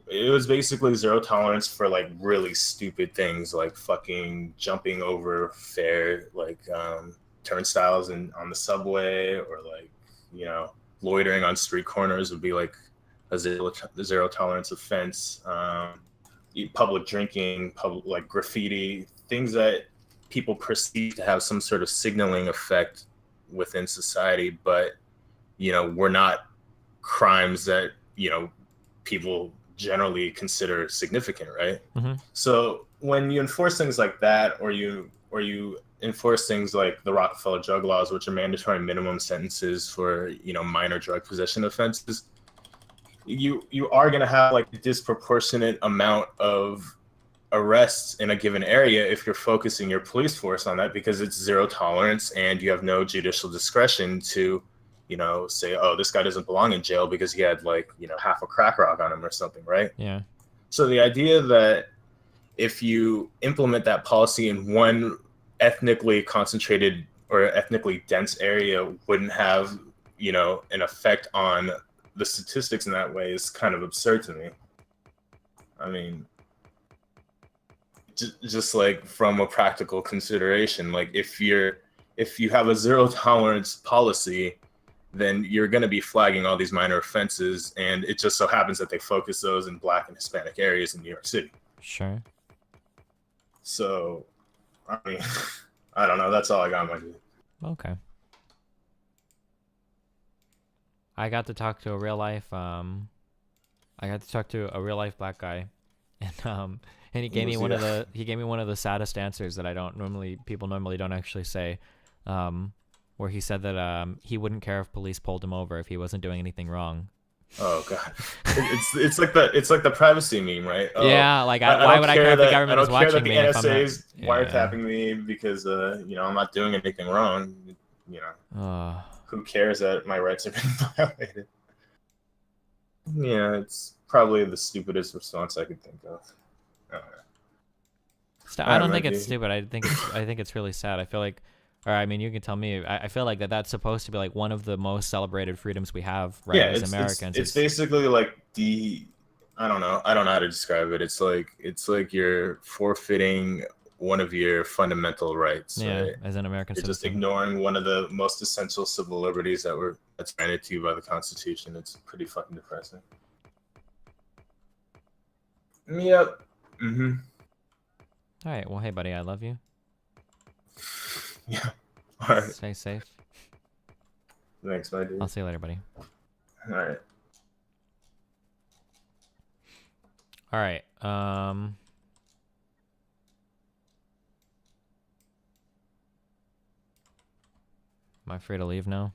it was basically zero tolerance for like really stupid things like fucking jumping over like turnstiles on the subway, or like loitering on street corners would be like a zero tolerance offense. Public drinking, like graffiti, things that people perceive to have some sort of signaling effect within society, but we're not crimes that people generally consider significant, right? So when you enforce things like that, or you enforce things like the Rockefeller drug laws, which are mandatory minimum sentences for minor drug possession offenses, you are going to have like a disproportionate amount of arrests in a given area if you're focusing your police force on that, because it's zero tolerance and you have no judicial discretion to say, oh, this guy doesn't belong in jail because he had like half a crack rock on him or something, right? Yeah. So the idea that if you implement that policy in one ethnically concentrated or ethnically dense area wouldn't have an effect on the statistics in that way is kind of absurd to me. I mean, just like from a practical consideration, like if you have a zero tolerance policy, then you're going to be flagging all these minor offenses, and it just so happens that they focus those in Black and Hispanic areas in New York City. Sure. So, I mean, I don't know. That's all I got, my dude. Okay. I got to talk to a real life black guy, and he gave me one of the saddest answers that people normally don't actually say, where he said that he wouldn't care if police pulled him over if he wasn't doing anything wrong. Oh god, it's like the privacy meme, right? Oh, yeah, like why would I care if the government is watching me? I don't care that the NSA is wiretapping me because I'm not doing anything wrong. Who cares that my rights are being violated? Yeah, it's probably the stupidest response I could think of. I don't think it's stupid. I think it's really sad. I feel like, or I mean, you can tell me. I feel like that's supposed to be like one of the most celebrated freedoms we have, right? Yeah, as Americans. It's basically like I don't know how to describe it. It's like you're forfeiting one of your fundamental rights. Yeah, right? as an American You're citizen. just ignoring one of the most essential civil liberties that's granted to you by the Constitution. It's pretty fucking depressing. Yep. Mm-hmm. All right. Well, hey, buddy, I love you. Yeah. All right. Stay safe. Thanks, my dude. I'll see you later, buddy. All right. All right. Am I free to leave now?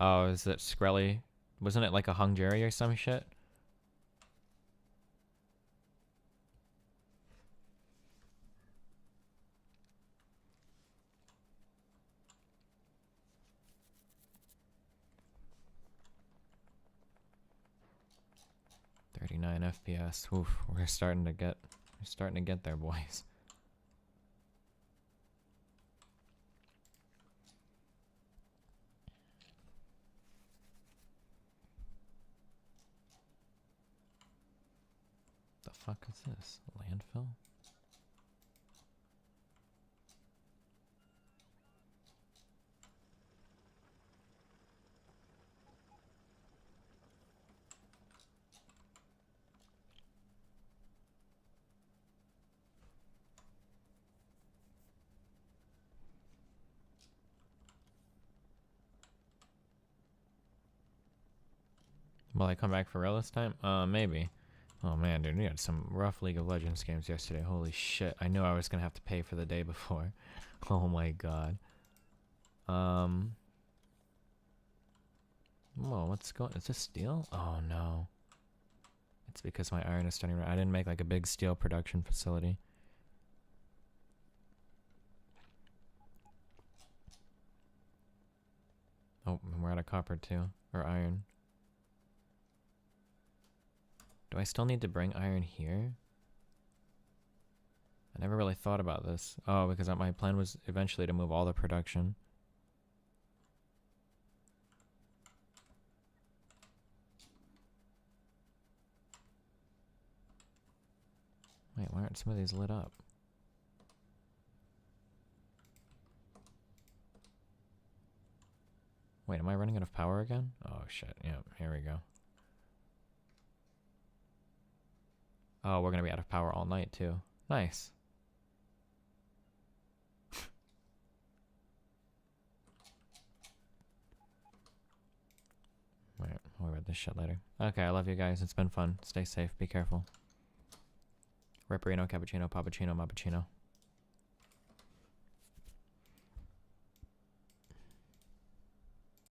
Oh, is it Skrelly? Wasn't it like a hung jury or some shit? FPS. Oof, we're starting to get there, boys. The fuck is this? Landfill? Will I come back for real this time? Maybe. Oh man, dude, we had some rough League of Legends games yesterday. Holy shit. I knew I was gonna have to pay for the day before. Oh my god. Whoa, what's going... Is this steel? Oh no. It's because my iron is starting... I didn't make like a big steel production facility. Oh, and we're out of copper too. Or iron. Do I still need to bring iron here? I never really thought about this. Oh, because my plan was eventually to move all the production. Wait, why aren't some of these lit up? Wait, am I running out of power again? Oh shit, yeah, here we go. Oh, we're gonna be out of power all night too. Nice. Alright, I'll worry about this shit later. Okay, I love you guys. It's been fun. Stay safe. Be careful. Reparino, cappuccino, pappuccino, mappuccino.